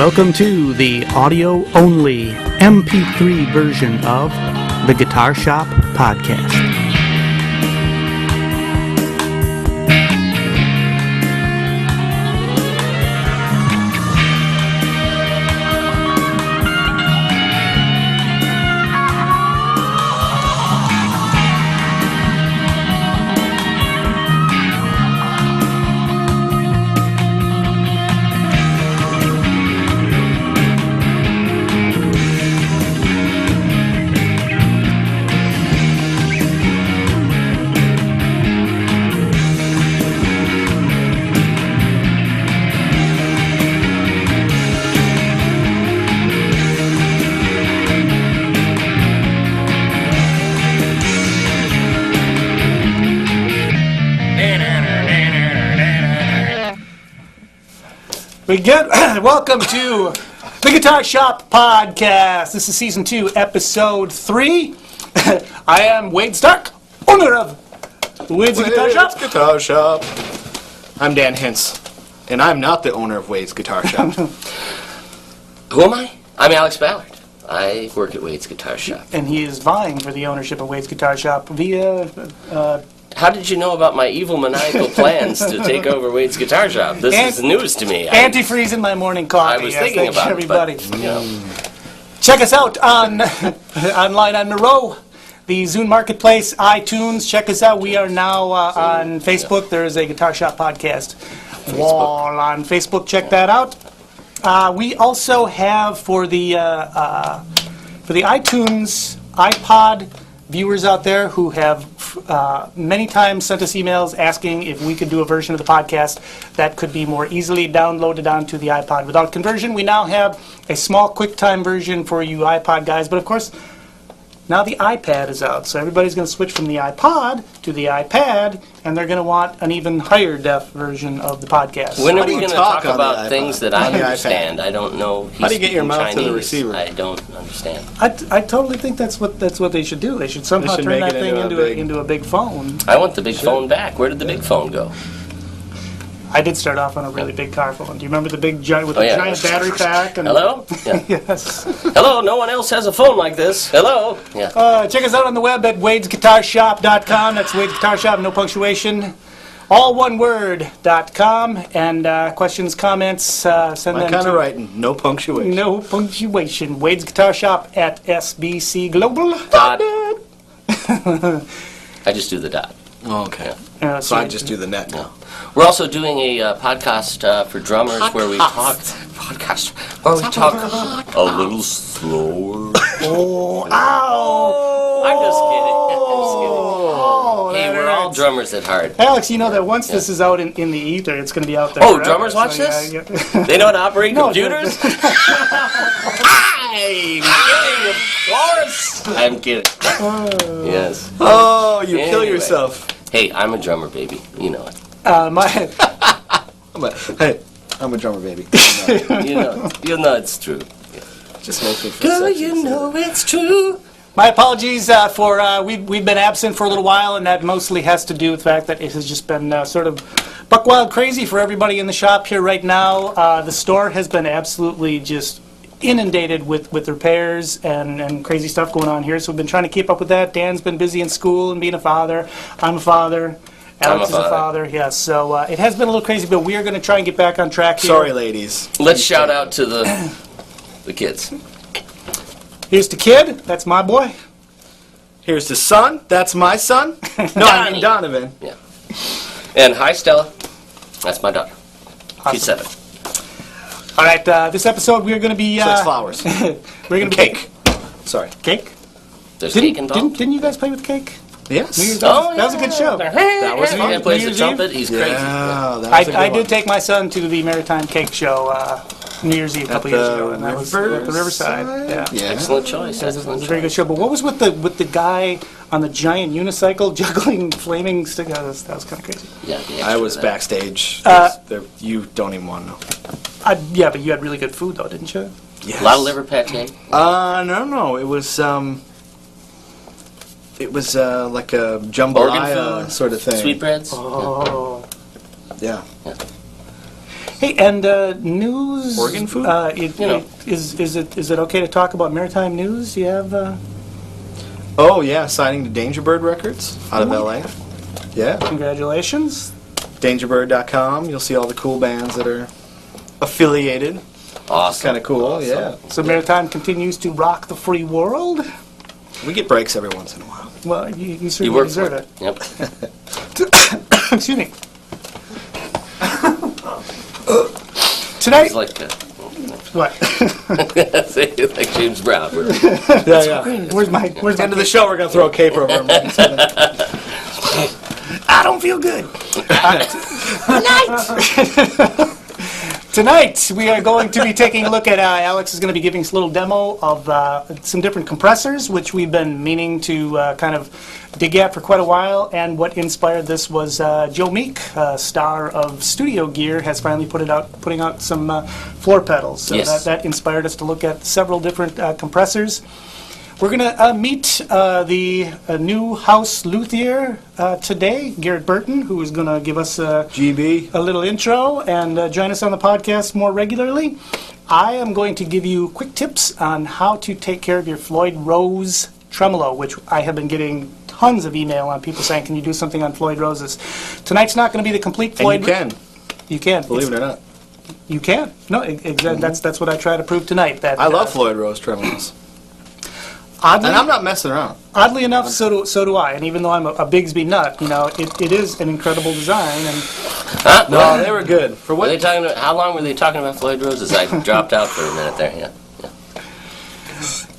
Welcome to the audio-only MP3 version of the Guitar Shop Podcast. Welcome to the Guitar Shop Podcast. This is Season 2, Episode 3. I am Wade Stark, owner of Wade's Guitar Shop. I'm Dan Hintz, and I'm not the owner of Wade's Guitar Shop. Who am I? I'm Alex Ballard. I work at Wade's Guitar Shop. And he is vying for the ownership of Wade's Guitar Shop via... How did you know about my evil maniacal plans to take over Wade's Guitar Shop? This is news to me. Antifreeze in my morning coffee. I was thinking about everybody. it, but, you know. Check us out on online on Miro, the Zune Marketplace, iTunes. Check us out. We are now on Facebook. There is a Guitar Shop Podcast wall on Facebook. Check that out. We also have for the iTunes iPod viewers out there who have many times sent us emails asking if we could do a version of the podcast that could be more easily downloaded onto the iPod without conversion. We now have a small QuickTime version for you iPod guys, but of course now the iPad is out, so everybody's going to switch from the iPod to the iPad, and they're going to want an even higher def version of the podcast. When are we going to talk about things that I understand? I don't know. How do you get your mouth to the receiver? I don't understand. I totally think that's what they should do. They should somehow turn that thing into a big phone. I want the big phone back. Where did the big phone go? I did start off on a really big car phone. Do you remember the big giant with the giant battery pack? And Hello? Yeah. Yes. Hello, no one else has a phone like this. Hello? Yeah. Check us out on the web at wadesguitarshop.com. That's Wade's Guitar Shop, no punctuation. All one word.com. And questions, comments, send them to... kind of writing, no punctuation. No punctuation. Wade's Guitar Shop at sbcglobal.net. I just do the dot. Oh, okay. So I just do the net now. We're also doing a podcast for drummers where we talk a little slower. Oh, ow! I'm just kidding. Hey, we're all drummers at heart. Alex, you know that once this is out in the ether, it's going to be out there. Oh, forever. drummers watch this? They know how to operate computers? I'm kidding, of course. I'm kidding. Yes. Oh, you kill yourself. Hey, I'm a drummer, baby. You know it. I'm a drummer, baby. You know it's true. Just makes me feel sexy. You know it's true. My apologies for we've been absent for a little while, and that mostly has to do with the fact that it has just been sort of buck wild crazy for everybody in the shop here right now. The store has been absolutely just inundated with repairs and crazy stuff going on here, so we've been trying to keep up with that. Dan's been busy in school and being a father. I'm a father. Alex is a father, yes. So it has been a little crazy, but we are going to try and get back on track here. Sorry, ladies. Let's shout out to the kids. Here's the kid. That's my boy. Here's the son. That's my son. No, I mean Donovan. Yeah. And hi, Stella. That's my daughter. Awesome. She's 7. All right, this episode we are going to be... So it's flowers. We're going to cake. Sorry. Cake? There's cake involved? Didn't you guys play with cake? Yes. That was a good show. That was fun. He plays the trumpet. He's crazy. Yeah, I did take my son to the Maritime Cake Show New Year's Eve a couple years ago, and that was at the Riverside. Yeah. Excellent choice. It was a very good show. But what was with the guy on the giant unicycle juggling flaming stick? That was kind of crazy. Yeah, I was backstage. You don't even want to know. Yeah, but you had really good food though, didn't you? Yes. A lot of liver pate. No. It was like a jambalaya sort of thing. Sweetbreads. Oh. Yeah. Hey, and news. Organ food? Is it okay to talk about maritime news? You have. Oh, yeah, signing to Dangerbird Records out of L.A. Yeah. Congratulations. Dangerbird.com. You'll see all the cool bands that are affiliated. Awesome. Kind of cool, Awesome. yeah. So maritime continues to rock the free world. We get breaks every once in a while. Well, you You certainly work deserve for it. it. Yep. Excuse me. Tonight. It's like, What? like James Brown. Yeah. Where's my At the end of the show, we're going to throw a cape over him. I don't feel good. Tonight, we are going to be taking a look at, Alex is going to be giving us a little demo of some different compressors, which we've been meaning to kind of dig at for quite a while. And what inspired this was Joe Meek, star of Studio Gear, has finally putting out some floor pedals. So Yes. that inspired us to look at several different compressors. We're going to meet the new house luthier today, Garrett Burton, who is going to give us GB. a little intro and join us on the podcast more regularly. I am going to give you quick tips on how to take care of your Floyd Rose tremolo, which I have been getting tons of email on people saying, can you do something on Floyd Roses? Tonight's not going to be the complete Floyd. And you can, You can. believe it or not. You can. No, that's what I try to prove tonight. That I love Floyd Rose tremolos. Oddly, And I'm not messing around. oddly enough, so do I. And even though I'm a Bigsby nut, it is an incredible design. And Huh? No, they were good. For Were they what? talking about, how long were they talking about Floyd Roses? I dropped out for a minute there. Yeah.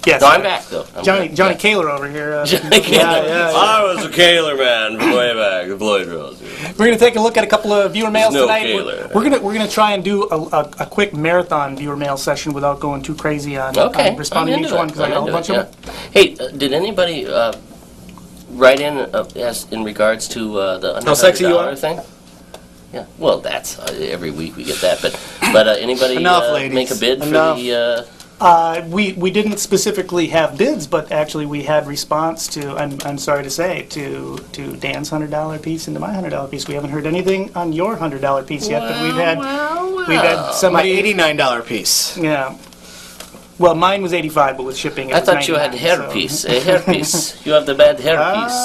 yes, No, I'm back though. I'm Johnny back. Kaler over here. Johnny Kaler. yeah. I was a Kaler man from way back. The Floyd Rose. We're going to take a look at a couple of viewer mails No tonight. Kaler. We're going to try and do a quick marathon viewer mail session without going too crazy on Okay. responding I'm to each into one it. because I I'm got a into bunch it, of them. yeah. Hey, did anybody write in as in regards to the under How sexy you $100 are? thing? Yeah. Well, that's every week we get that. But anybody Enough, ladies. make a bid Enough. for the? We didn't specifically have bids, but actually we had response to. I'm sorry to say to Dan's $100 piece and to my $100 piece. We haven't heard anything on your $100 piece yet, but we've had My somebody. $89 piece. Yeah. Well, mine was 85, but with shipping, it I was thought you had 99, hairpiece. A hairpiece. You have the bad hairpiece.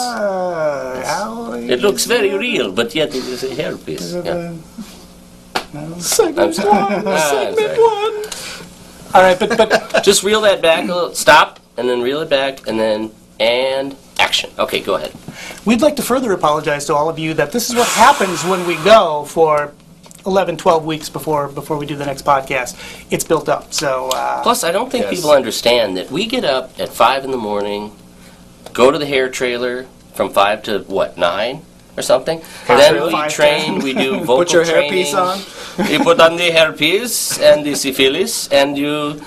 It looks very real, but yet it is a hairpiece. Yeah. Segment I'm sorry. one. I'm Segment sorry. one. All right, but Just reel that back a little. Stop, and then reel it back, and action. Okay, go ahead. we'd like to further apologize to all of you that this is what happens when we go for 11, 12 weeks before we do the next podcast. It's built up, so Plus, I don't think Yes. people understand that we get up at 5 in the morning, go to the hair trailer from 5 to, 9 or something? Then trailer, we 5, train, 10. we do vocal Put your training. hairpiece on. You put on the hairpiece and the syphilis, and you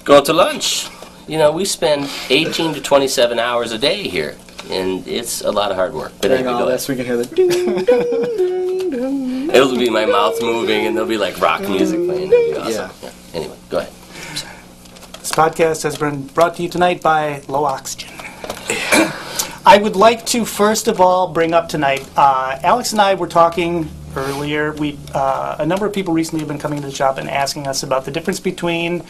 go to lunch. We spend 18 to 27 hours a day here, and it's a lot of hard work. But Hang anyway, on, go ahead. this we can hear the ding, ding, ding, ding. It'll be my mouth moving, and there'll be like rock music playing. It'll be awesome. Yeah. Anyway, go ahead. this podcast has been brought to you tonight by Low Oxygen. I would like to first of all bring up tonight, Alex and I were talking earlier. A number of people recently have been coming to the shop and asking us about the difference between,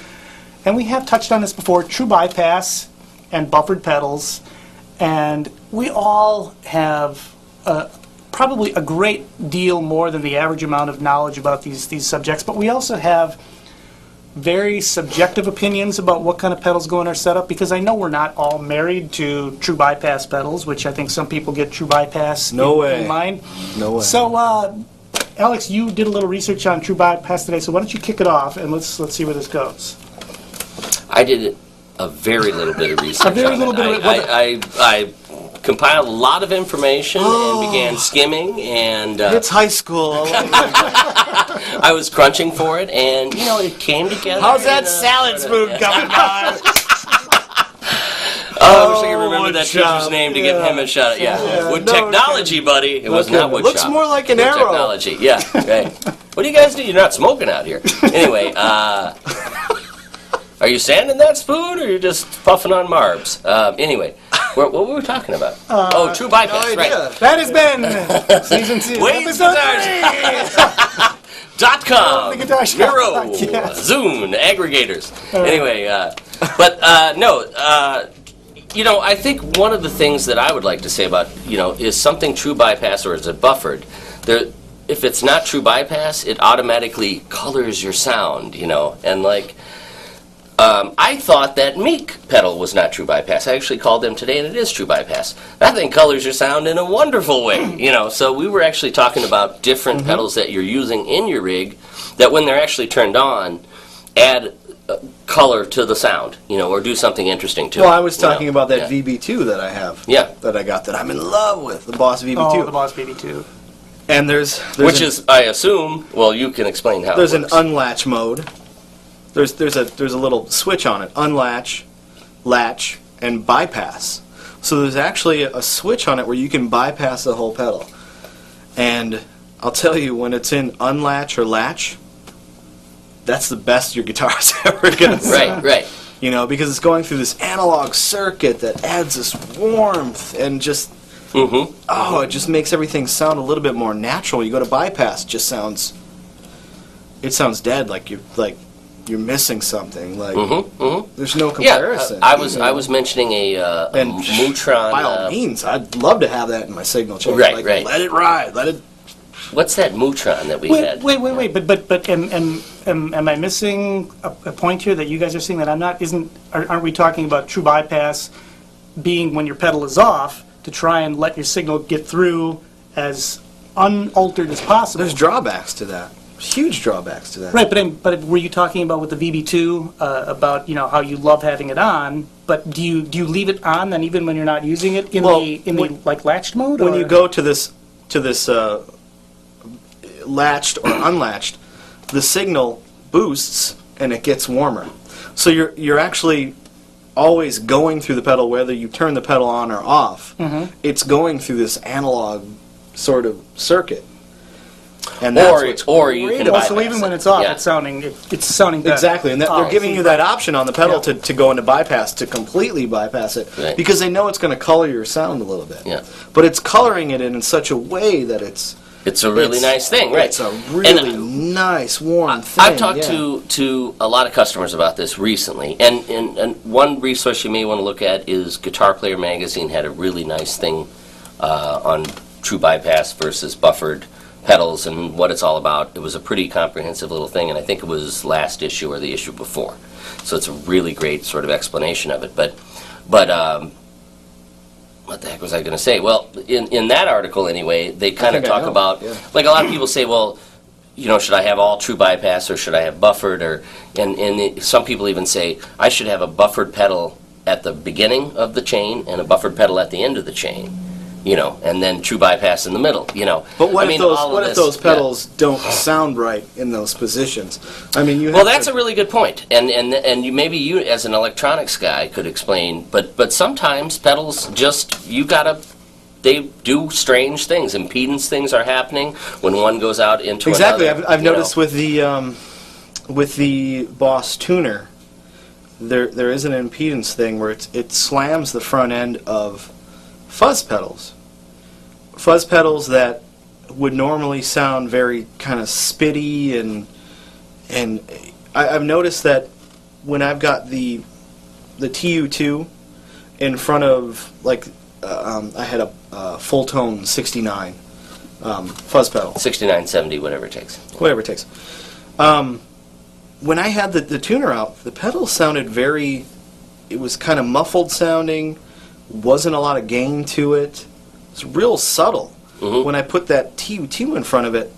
and we have touched on this before, true bypass and buffered pedals. And we all have probably a great deal more than the average amount of knowledge about these subjects, but we also have very subjective opinions about what kind of pedals go in our setup, because I know we're not all married to true bypass pedals, which I think some people get true bypass No in way. mind. No way. So, Alex, you did a little research on true bypass today, so why don't you kick it off and let's see where this goes. I did a very little bit of research. A very on little it. bit of it. I compiled a lot of information and began skimming, and It's high school. I was crunching for it, and it came together. How's that in a salad sort of- spoon coming down? I wish I could remember wood that shop, teacher's name to give him a shout out. Yeah, wood no technology, buddy. It was not wood Looks shop. more like an Wood arrow. technology. Yeah. Right. What do you guys do? You're not smoking out here. Anyway, are you sanding that spoon, or you're just puffing on marbs? Anyway, what were we talking about? True bypass, No right? idea. That has been season 2, Wayne's episode Guitars. Capcom, the guitar shop. Miro, Yes. Zune, aggregators. Anyway, I think one of the things that I would like to say about, is something true bypass or is it buffered? If it's not true bypass, it automatically colors your sound, and I thought that Meek pedal was not true bypass. I actually called them today, and it is true bypass. That thing colors your sound in a wonderful way, So we were actually talking about different pedals that you're using in your rig that when they're actually turned on, add color to the sound, or do something interesting to it. Well, I was talking about that Yeah. VB2 that I have. Yeah. That I got that I'm in love with, the Boss VB2. Oh, the Boss BB2. And there's Which is, I assume, well, you can explain how there's it an works. unlatch mode. There's a little switch on it, unlatch, latch, and bypass. So there's actually a switch on it where you can bypass the whole pedal. And I'll tell you, when it's in unlatch or latch, that's the best your guitar's ever gonna sound. Right. Because it's going through this analog circuit that adds this warmth and just it just makes everything sound a little bit more natural. You go to bypass, it just sounds dead, like you're missing something. There's no comparison. Yeah, I was mentioning a Mutron. By all means, I'd love to have that in my signal chain. Right, right. Let it ride. Let it. What's that Mutron that we had? Wait. But am I missing a point here that you guys are seeing that I'm not? Aren't we talking about true bypass being when your pedal is off to try and let your signal get through as unaltered as possible? There's drawbacks to that. Huge drawbacks to that. Right, but were you talking about with the VB2 about how you love having it on? But do you leave it on then even when you're not using it in the latched mode? When or? you go to this latched or unlatched, the signal boosts and it gets warmer. So you're actually always going through the pedal, whether you turn the pedal on or off. It's going through this analog sort of circuit. And that's what's or you great can about so bypass even when it. it's off, Yeah. it's sounding better. Exactly, and they're giving you that option on the pedal to go into bypass, to completely bypass it, Right. because they know it's going to color your sound a little bit. Yeah. But it's coloring it in such a way that it's a really nice thing, right? It's a really nice, warm thing. I've talked to a lot of customers about this recently, and one resource you may want to look at is Guitar Player Magazine had a really nice thing on true bypass versus buffered pedals and what it's all about. It was a pretty comprehensive little thing, and I think it was last issue or the issue before. So it's a really great sort of explanation of it. But what the heck was I going to say? Well, in that article anyway, they kind of talk about, like a lot of people say, well, should I have all true bypass or should I have buffered? And some people even say I should have a buffered pedal at the beginning of the chain and a buffered pedal at the end of the chain. And then true bypass in the middle, But what if those pedals don't sound right in those positions? I mean, you have that's a really good point, and maybe you as an electronics guy could explain. But sometimes pedals they do strange things. Impedance things are happening when one goes out into exactly. another. I've noticed with the Boss tuner, there is an impedance thing where it slams the front end of fuzz pedals that would normally sound very kind of spitty, and I've noticed that when I've got the TU2 in front of, I had a full tone 69 fuzz pedal, 6970, whatever it takes. When I had the tuner out, the pedal sounded it was kind of muffled sounding, wasn't a lot of gain to it. It's real subtle. When I put that TU2 in front of it,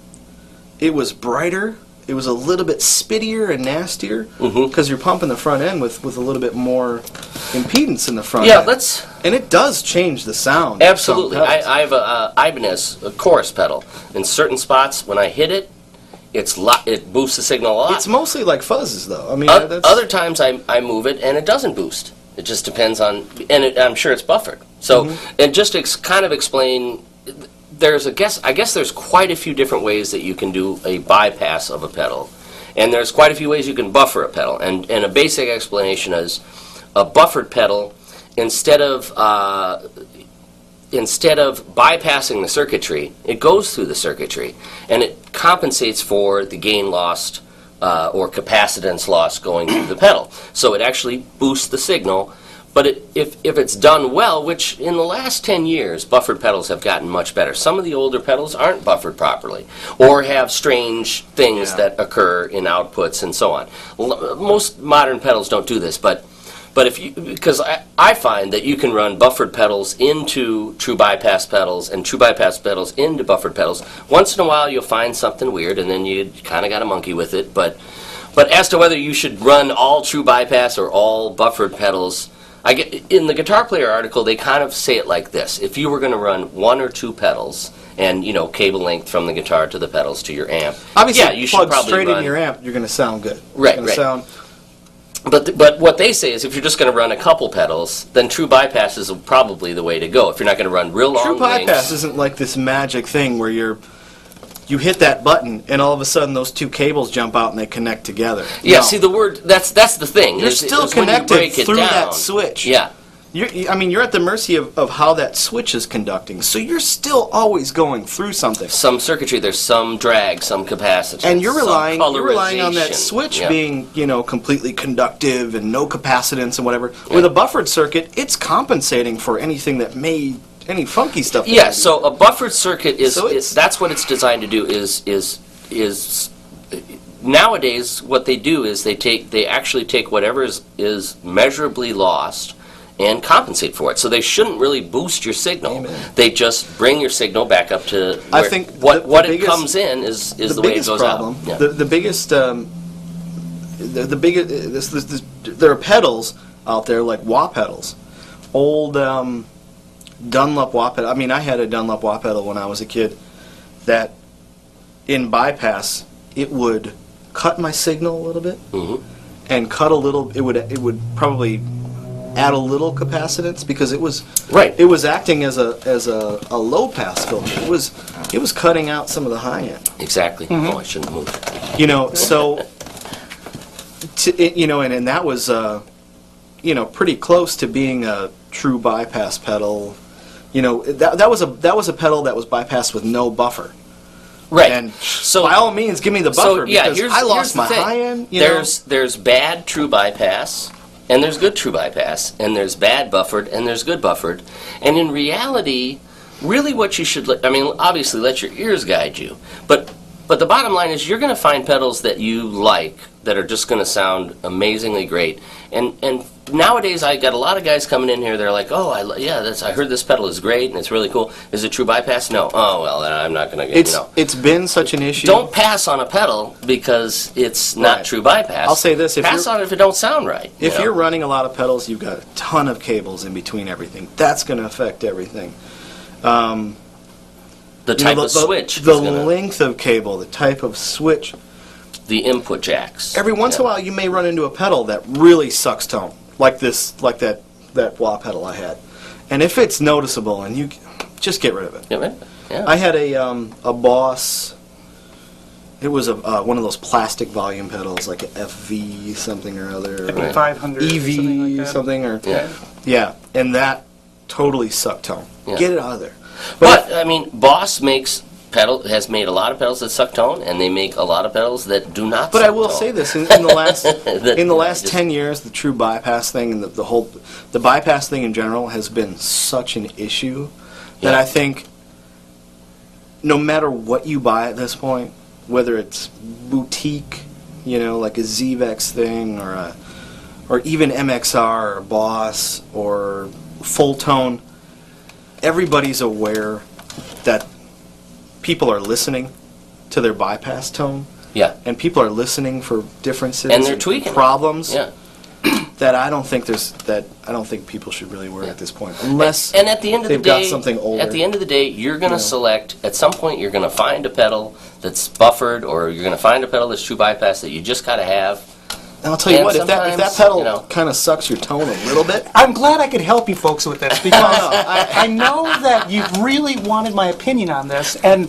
it was brighter. It was a little bit spittier and nastier because you're pumping the front end with a little bit more impedance in the front end. And it does change the sound. Absolutely. I have a Ibanez chorus pedal. In certain spots, when I hit it, it boosts the signal a lot. It's mostly like fuzzes, though. I mean, other times I move it and it doesn't boost. It just depends on, I'm sure it's buffered. So, and just to kind of explain, I guess there's quite a few different ways that you can do a bypass of a pedal, and there's quite a few ways you can buffer a pedal. And a basic explanation is a buffered pedal, instead of instead of bypassing the circuitry, it goes through the circuitry, and it compensates for the gain lost or capacitance loss going through the pedal. So it actually boosts the signal. But if it's done well, which in the last 10 years, buffered pedals have gotten much better. Some of the older pedals aren't buffered properly or have strange things that occur in outputs and so on. Most modern pedals don't do this, but because I find that you can run buffered pedals into true bypass pedals and true bypass pedals into buffered pedals. Once in a while you'll find something weird and then you kind of got to monkey with it. But as to whether you should run all true bypass or all buffered pedals, in the Guitar Player article, they kind of say it like this. If you were going to run one or two pedals and, cable length from the guitar to the pedals to your amp, obviously, you plug should probably straight run, in your amp, you're going to sound good. Right, It's gonna sound. But what they say is if you're just going to run a couple pedals, then true bypass is probably the way to go. If you're not going to run real long True bypass lengths, isn't like this magic thing where you hit that button and all of a sudden those two cables jump out and they connect together. Yeah, No. see the word, that's the thing. You're is still when you connected break it through down. that switch. Yeah. You're at the mercy of how that switch is conducting. So you're still always going through something. Some circuitry, there's some drag, some capacitance, And you're some relying on that colorization. switch Yeah. being, completely conductive and no capacitance and whatever. With a buffered circuit, it's compensating for anything that any funky stuff. that Yeah, may be. so a buffered circuit So that's what it's designed to do is nowadays what they do is they actually take whatever is measurably lost and compensate for it. So they shouldn't really boost your signal. Amen. They just bring your signal back up to I where think what the it biggest- comes in is the way it goes problem, out. Yeah. The biggest there are pedals out there like wah pedals, old Dunlop wah pedal. I mean, I had a Dunlop wah pedal when I was a kid that in bypass it would cut my signal a little bit and cut a little. It would probably add a little capacitance because it was Right. It was acting as a low pass filter. It was cutting out some of the high end. Exactly. Oh, I shouldn't have moved. So and that was pretty close to being a true bypass pedal. That was a pedal that was bypassed with no buffer. Right. And so by all means, give me the buffer because I lost here's the my thing. high end. There's bad true bypass, and there's good true bypass, and there's bad buffered, and there's good buffered. And in reality, really what you should, obviously let your ears guide you, but the bottom line is you're going to find pedals that you like that are just going to sound amazingly great. And nowadays I got a lot of guys coming in here, they're like, oh, I heard this pedal is great and it's really cool. Is it true bypass? No. Oh, well, then I'm not going to get, It's been such an issue. Don't pass on a pedal because it's not Right. true bypass. I'll say this, pass on it if it don't sound right. If you're running a lot of pedals, you've got a ton of cables in between everything. That's going to affect everything. the type of switch, the is gonna- length of cable, the type of switch. the input jacks. Every once in a while, you may run into a pedal that really sucks tone, like that wah pedal I had. And if it's noticeable, and you just get rid of it. Yeah, right? Yeah. I had a Boss. It was one of those plastic volume pedals, like an FV something or other, Like 500 EV something like that. something, or Yeah. and that totally sucked tone. Yeah. Get it out of there. But Boss has made a lot of pedals that suck tone, and they make a lot of pedals that do not. But suck I will tone. say this: in the last in the last Just- 10 years, the true bypass thing and the bypass thing in general has been such an issue that Yeah. I think no matter what you buy at this point, whether it's boutique, like a ZVEX thing or even MXR or Boss or full tone, everybody's aware that people are listening to their bypass tone. Yeah. And people are listening for differences And they're tweaking it. problems Yeah. that I don't think people should really worry at this point, unless And at the end of the they've day, got something older. At the end of the day, you're going to select. At some point, you're going to find a pedal that's buffered, or you're going to find a pedal that's true bypass that you just got to have. And I'll tell you and what, if that sometimes, pedal kind of sucks your tone a little bit. I'm glad I could help you folks with this because I know that you really wanted my opinion on this, and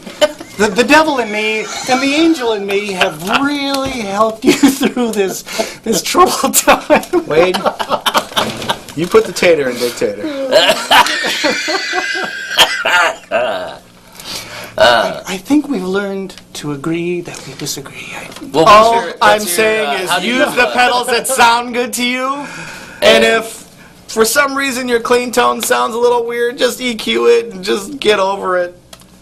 the devil in me and the angel in me have really helped you through this troubled time. Wade, you put the tater in dictator. I think we've learned to agree that we disagree. Well, All I'm saying is use the pedals that sound good to you, and if for some reason your clean tone sounds a little weird, just EQ it and just get over it.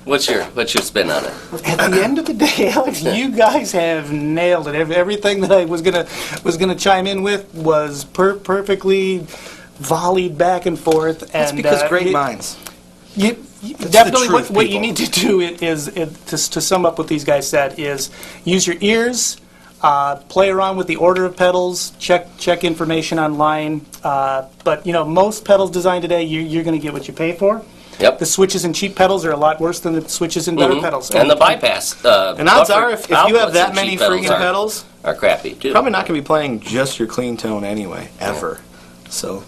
What's your spin on it? At the end of the day, Alex, you guys have nailed it. Everything that I was gonna chime in with was perfectly volleyed back and forth. That's because great minds. Definitely, the truth, what you people. need to do is to sum up what these guys said is use your ears, play around with the order of pedals, check information online. But most pedals designed today, you're going to get what you pay for. Yep. The switches in cheap pedals are a lot worse than the switches in better pedals. And the bypass. And odds are, if you have outputs that in many cheap freaking pedals, are crappy too. probably not going to be playing just your clean tone anyway, ever. So.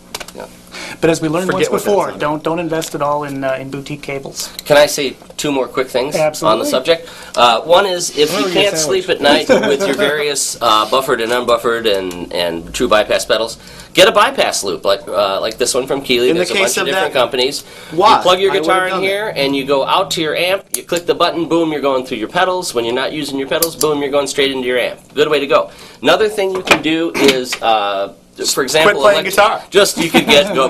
But as we learned once Forget what before, that's on. don't invest it all in boutique cables. Can I say two more quick things Absolutely. on the subject? One is if Where you are your can't sleep at night with your various buffered and unbuffered and true bypass pedals, get a bypass loop like this one from Keeley. In the There's a case bunch of of different that- companies. Why? You plug your I would've guitar in done here and you go out to your amp, you click the button, boom, you're going through your pedals. When you're not using your pedals, boom, you're going straight into your amp. Good way to go. Another thing you can do is for example, quit playing guitar. Just you could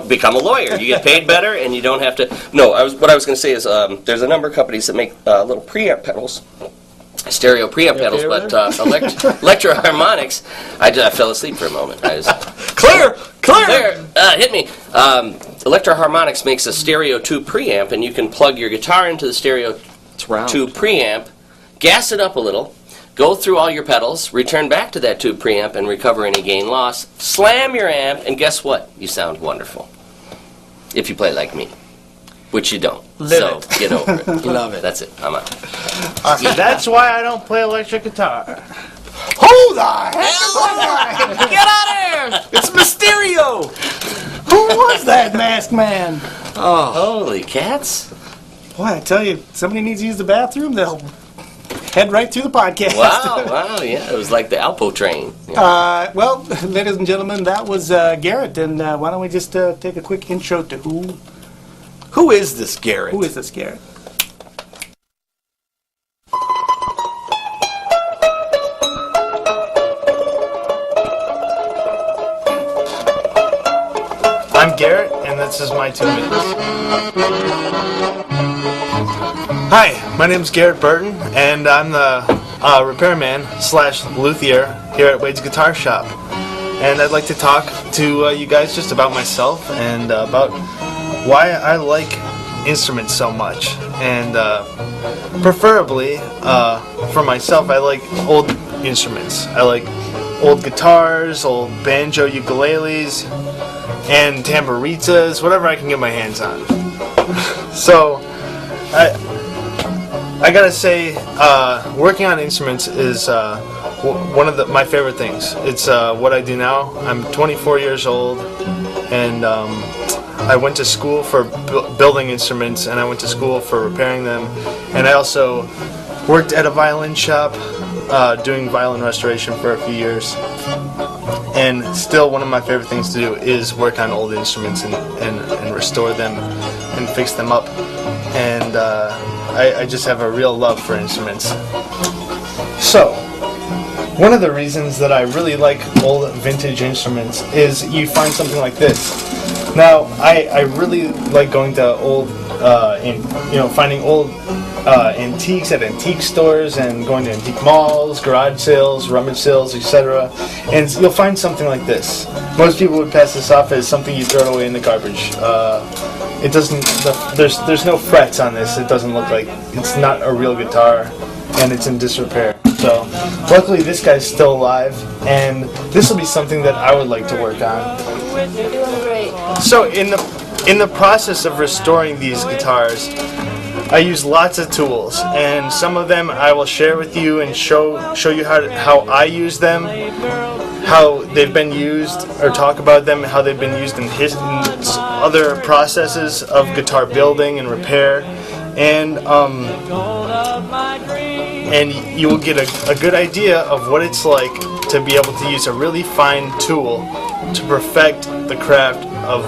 become a lawyer. You get paid better, and you don't have to. No, what I was going to say is there's a number of companies that make little preamp pedals, stereo preamp pedals, but electro-harmonics. I fell asleep for a moment. Clear! Hit me. Electro-harmonics makes a stereo tube preamp, and you can plug your guitar into the stereo It's round. tube preamp, gas it up a little. Go through all your pedals, return back to that tube preamp and recover any gain loss, slam your amp, and guess what? You sound wonderful. If you play like me, which you don't. Live so get over it. Love it. That's it. I'm out. That's why I don't play electric guitar. Who the heck? Get out of here! It's Mysterio! Who was that masked man? Holy cats. Boy, I tell you, somebody needs to use the bathroom, they'll head right through the podcast. Wow, yeah. It was like the Alpo train. Yeah. Well, ladies and gentlemen, that was Garrett, and why don't we just take a quick intro to Who is this Garrett? who is this Garrett? I'm Garrett, and this is my 2 minutes. Hi, my name's Garrett Burton, and I'm the repairman / luthier here at Wade's Guitar Shop. And I'd like to talk to you guys just about myself and about why I like instruments so much. And preferably, for myself, I like old instruments. I like old guitars, old banjo ukuleles, and tamburitas, whatever I can get my hands on. So, I gotta say, working on instruments is one of my favorite things. It's what I do now. I'm 24 years old, and I went to school for building instruments, and I went to school for repairing them, and I also worked at a violin shop doing violin restoration for a few years. And still, one of my favorite things to do is work on old instruments and restore them and fix them up. And I just have a real love for instruments. So, one of the reasons that I really like old vintage instruments is you find something like this. Now, I really like going to old, finding old antiques at antique stores and going to antique malls, garage sales, rummage sales, etc. And you'll find something like this. Most people would pass this off as something you throw away in the garbage. It doesn't. There's no frets on this. It doesn't look like it's not a real guitar, and it's in disrepair. So, luckily this guy's still alive, and this will be something that I would like to work on. You're doing great. So in the process of restoring these guitars, I use lots of tools, and some of them I will share with you and show you how I use them, how they've been used, or talk about them, how they've been used in other processes of guitar building and repair, and you will get a good idea of what it's like to be able to use a really fine tool to perfect the craft of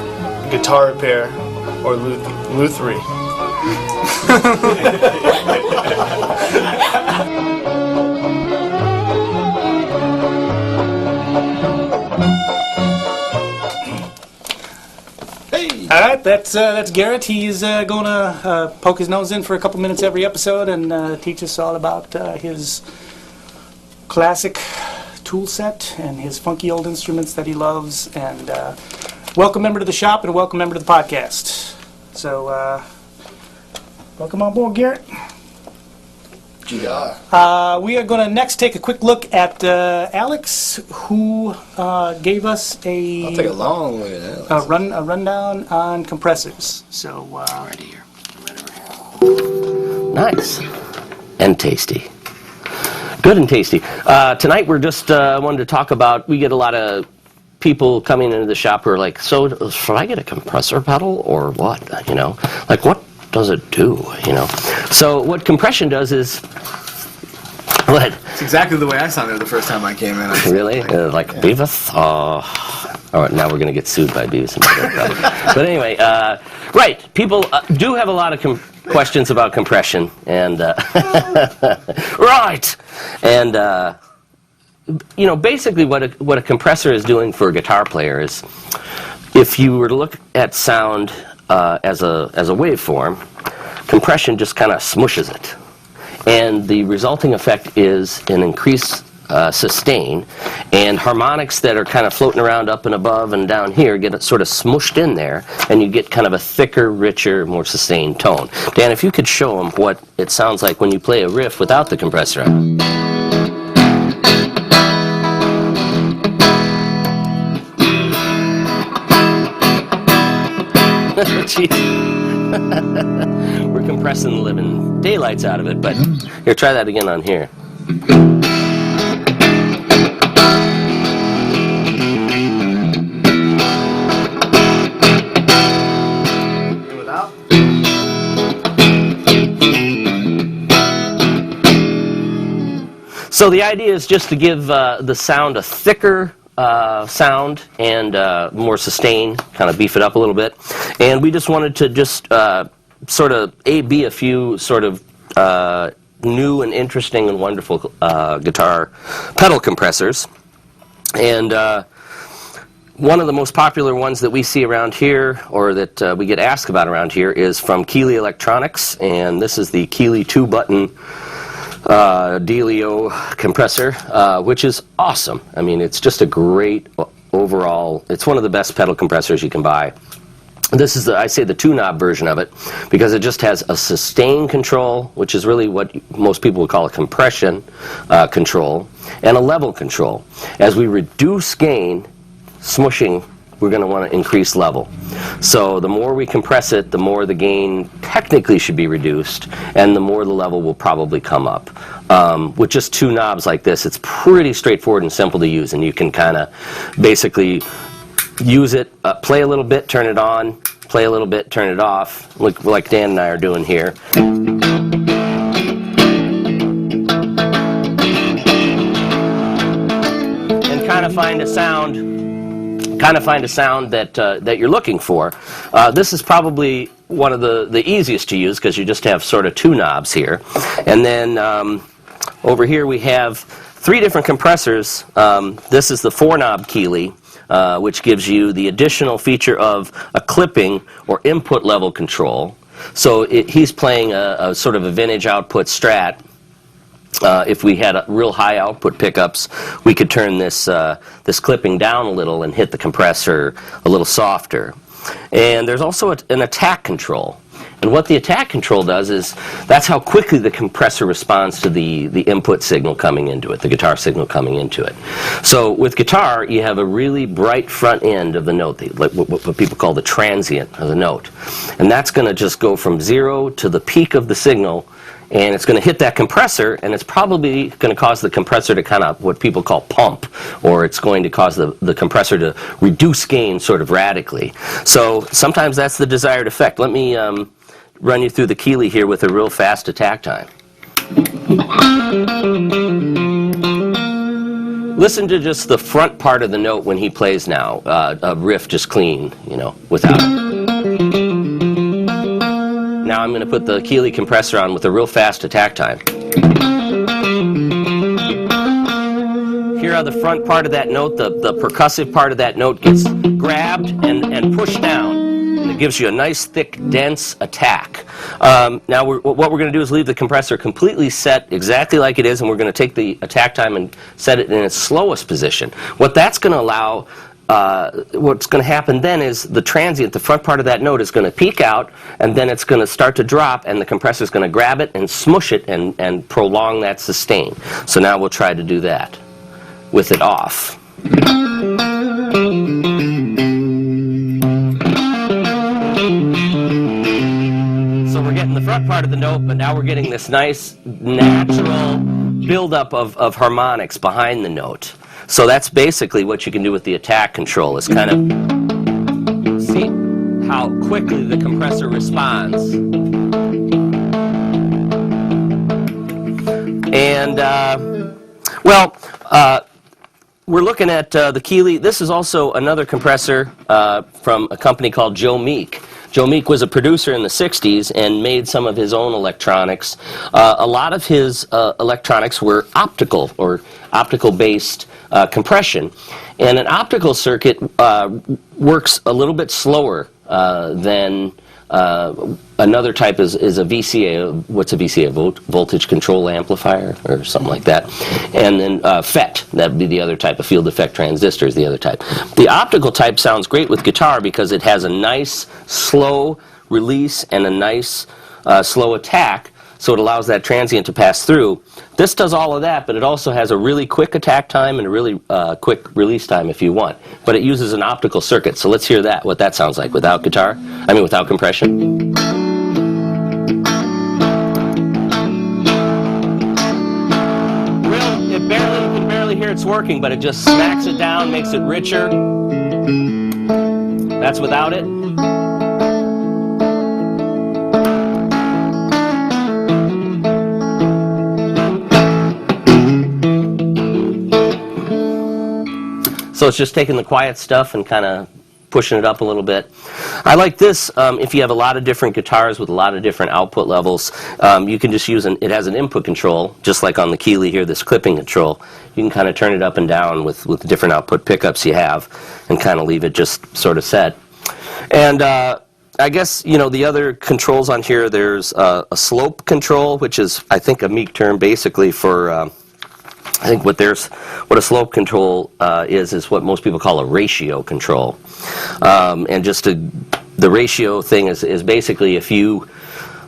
guitar repair or luthiery. All right, that's Garrett. He's going to poke his nose in for a couple minutes every episode and teach us all about his classic tool set and his funky old instruments that he loves. And welcome member to the shop and welcome member to the podcast. So welcome on board, Garrett. We are going to next take a quick look at Alex, who gave us I'll take a long look at that. a rundown on compressors. So Right here. Nice. And tasty. Good and tasty. Tonight we're just wanted to talk about, we get a lot of people coming into the shop who are like, so should I get a compressor pedal or what? You know, like what does it do? You know, so what compression does is, what? It's exactly the way I sounded the first time I came in. Really? Like Beavis? Oh. All right, now we're going to get sued by Beavis and Butthead. But anyway, right, people do have a lot of questions about compression, and right, and you know, basically what a compressor is doing for a guitar player is, if you were to look at sound as a waveform, compression just kind of smushes it, and the resulting effect is an increased sustain, and harmonics that are kind of floating around up and above and down here get sort of smushed in there, and you get kind of a thicker, richer, more sustained tone. Dan, if you could show them what it sounds like when you play a riff without the compressor on. We're compressing the living daylights out of it, but here, try that again on here. So the idea is just to give the sound a thicker sound and more sustained, kind of beef it up a little bit. And we just wanted to just sort of be a few sort of new and interesting and wonderful guitar pedal compressors. And one of the most popular ones that we see around here, or that we get asked about around here, is from Keeley Electronics, and this is the Keeley 2-button Delio compressor, which is awesome. I mean, it's just a great overall, it's one of the best pedal compressors you can buy. This is, I say, the 2-knob version of it, because it just has a sustain control, which is really what most people would call a compression control, and a level control. As we reduce gain, smushing, we're going to want to increase level. So the more we compress it, the more the gain technically should be reduced, and the more the level will probably come up. With just 2 knobs like this, it's pretty straightforward and simple to use, and you can kind of basically use it, play a little bit, turn it on, play a little bit, turn it off, like Dan and I are doing here. And kind of find a sound that you're looking for. This is probably one of the easiest to use, because you just have sort of 2 knobs here. And then over here we have 3 different compressors. This is the 4-knob Keeley, which gives you the additional feature of a clipping or input level control. So he's playing a sort of a vintage output Strat. If we had a real high output pickups, we could turn this this clipping down a little and hit the compressor a little softer. And there's also an attack control. And what the attack control does is, that's how quickly the compressor responds to the input signal coming into it, the guitar signal coming into it. So with guitar, you have a really bright front end of the note, like what people call the transient of the note. And that's going to just go from 0 to the peak of the signal, and it's going to hit that compressor, and it's probably going to cause the compressor to kind of, what people call pump, or it's going to cause the compressor to reduce gain sort of radically. So sometimes that's the desired effect. Let me run you through the Keeley here with a real fast attack time. Listen to just the front part of the note when he plays now, a riff just clean, you know, without. Now now I'm going to put the Keeley compressor on with a real fast attack time. Here on the front part of that note, the percussive part of that note gets grabbed and pushed down. And it gives you a nice, thick, dense attack. Now, what we're going to do is leave the compressor completely set exactly like it is, and we're going to take the attack time and set it in its slowest position. What that's going to allow, what's going to happen then is the transient, the front part of that note, is going to peak out, and then it's going to start to drop, and the compressor is going to grab it and smush it and prolong that sustain. So now we'll try to do that with it off. So we're getting the front part of the note, but now we're getting this nice natural buildup of harmonics behind the note. So that's basically what you can do with the attack control, is kind of see how quickly the compressor responds. And, we're looking at the Keeley. This is also another compressor from a company called Joe Meek. Joe Meek was a producer in the 60s and made some of his own electronics. A lot of his electronics were optical or optical-based compression. And an optical circuit works a little bit slower than another type is a VCA. What's a VCA? Voltage control amplifier or something like that. And then FET, that would be the other type. A field effect transistor is the other type. The optical type sounds great with guitar because it has a nice slow release and a nice slow attack, so it allows that transient to pass through. This does all of that, but it also has a really quick attack time and a really quick release time if you want. But it uses an optical circuit, so let's hear that, what that sounds like without guitar. I mean, without compression. You can barely hear it's working, but it just smacks it down, makes it richer. That's without it. So it's just taking the quiet stuff and kind of pushing it up a little bit. I like this if you have a lot of different guitars with a lot of different output levels. You can just use it has an input control, just like on the Keeley here, this clipping control. You can kind of turn it up and down with the different output pickups you have and kind of leave it just sort of set. And I guess, you know, the other controls on here, there's a slope control, which is, I think, a Meek term basically for I think what a slope control is what most people call a ratio control. And just the ratio thing is basically if you,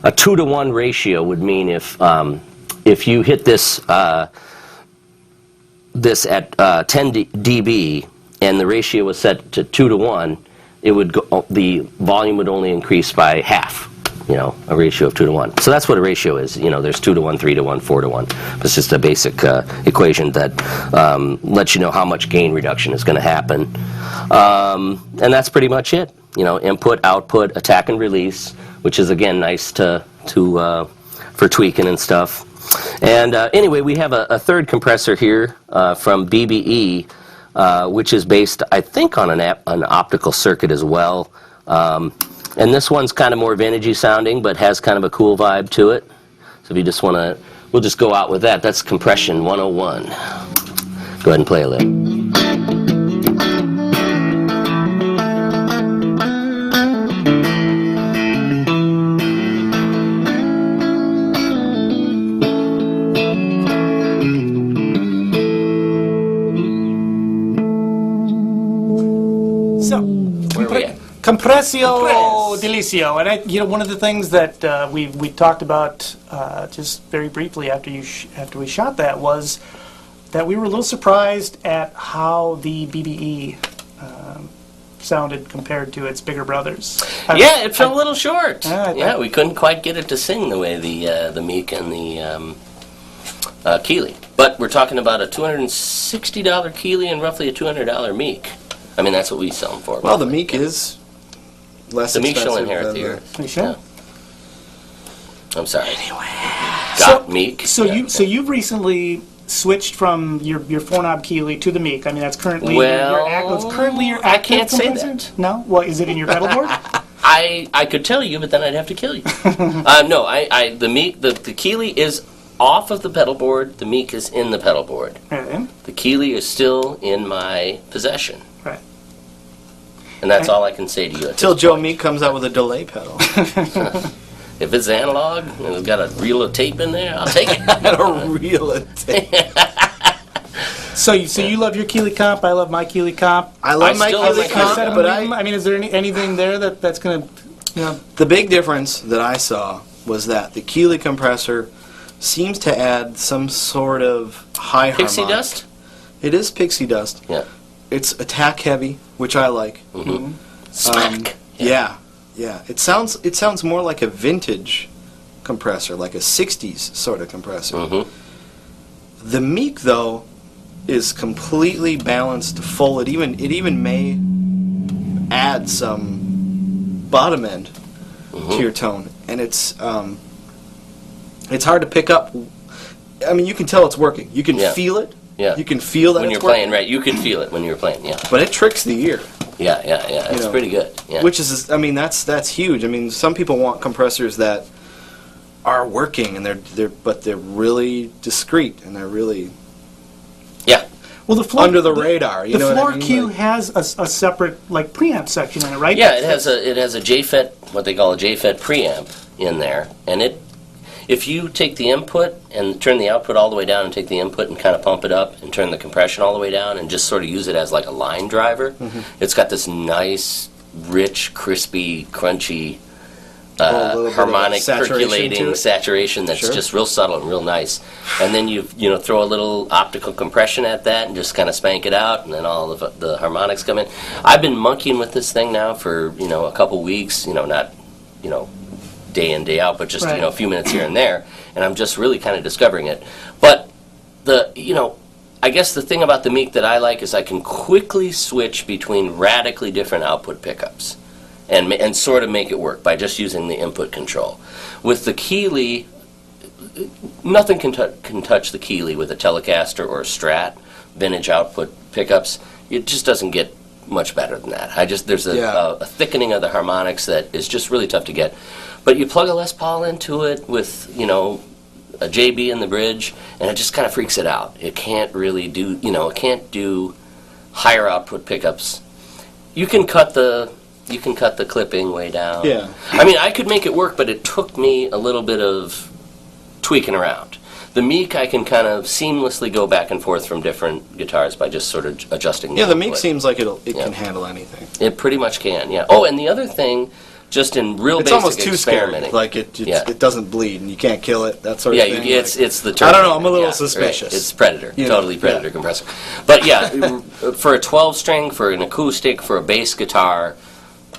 a 2-to-1 ratio would mean if you hit this this at 10 dB and the ratio was set to 2-to-1, it would go, the volume would only increase by half. You know, a ratio of 2-to-1. So that's what a ratio is. You know, there's 2-to-1, 3-to-1, 4-to-1. It's just a basic equation that lets you know how much gain reduction is going to happen. And that's pretty much it. You know, input, output, attack and release, which is again nice for tweaking and stuff. And anyway, we have a third compressor here from BBE, which is based, I think, on an optical circuit as well. And this one's kind of more vintagey sounding, but has kind of a cool vibe to it. So if you just want to, we'll just go out with that. That's Compression 101. Go ahead and play a little. Compressio Delicio, and you know, one of the things that we talked about just very briefly after we shot that was that we were a little surprised at how the BBE sounded compared to its bigger brothers. Yeah, it fell a little short. Yeah, we couldn't quite get it to sing the way the Meek and the Keeley. But we're talking about a $260 Keeley and roughly a $200 Meek. I mean, that's what we sell them for. Well, the Meek is less the Meek shall expensive inherit than the earth. You sure? Yeah. I'm sorry. Anyway, Got Meek. So you've recently switched from your 4-knob Keeley to the Meek. I mean, that's currently well, your active I can't say compressor? that. No? Well, is it in your pedal board? I could tell you, but then I'd have to kill you. No, the Keeley is off of the pedal board. The Meek is in the pedal board. Right. The Keeley is still in my possession. Right. And that's all I can say to you. Until Joe Meek comes out with a delay pedal. If it's analog and it's got a reel of tape in there, I'll take it. A reel of tape. So you love your Keeley comp. I love my Keeley comp. I love my still love Keeley my comp, Keeley but I mean, is there anything there that's going to, the big difference that I saw was that the Keeley compressor seems to add some sort of high Pixie harmonic. dust? It is pixie dust. Yeah. It's attack heavy, which I like. Smack. Yeah. It sounds more like a vintage compressor, like a 60s sort of compressor. The Meek, though, is completely balanced full. It even may add some bottom end to your tone, and it's hard to pick up. I mean, you can tell it's working. You can feel it. Yeah. You can feel that When it's you're playing, working. right? You can feel it when you're playing, yeah. But it tricks the ear. Yeah. It's know, pretty good. Yeah. Which is, I mean, that's huge. I mean, some people want compressors that are working and they're really discreet and they're really well, the floor, under the radar. You know the what floor I mean? cue Like, has a separate preamp section in it, right? Yeah, it has a JFET, what they call a JFET preamp in there, and if you take the input and turn the output all the way down and take the input and kind of pump it up and turn the compression all the way down and just sort of use it as like a line driver, it's got this nice, rich, crispy, crunchy, a little bit of harmonic saturation to percolating it. saturation that's just real subtle and real nice. And then you throw a little optical compression at that and just kind of spank it out, and then all of the harmonics come in. I've been monkeying with this thing now for a couple weeks. Not day in day out, but just Right. a few minutes here and there, and I'm just really kind of discovering it. But I guess the thing about the Meek that I like is I can quickly switch between radically different output pickups. And sort of make it work by just using the input control. With the Keeley, nothing can touch the Keeley with a Telecaster or a Strat vintage output pickups. It just doesn't get much better than that. There's a thickening of the harmonics that is just really tough to get. But you plug a Les Paul into it with a JB in the bridge, and it just kind of freaks it out. It can't really do it can't do higher output pickups. You can cut the clipping way down. Yeah. I mean, I could make it work, but it took me a little bit of tweaking around. The Meek, I can kind of seamlessly go back and forth from different guitars by just sort of adjusting the the Meek output. seems like it can handle anything. It pretty much can, yeah. Oh, and the other thing, just in real It's basic almost too scary. experimenting. Like it doesn't bleed and you can't kill it. That sort Yeah, of thing. it's the I term. don't know. I'm a little Yeah, suspicious. right. It's Predator, You know, totally Predator compressor. But yeah, for a 12-string, for an acoustic, for a bass guitar,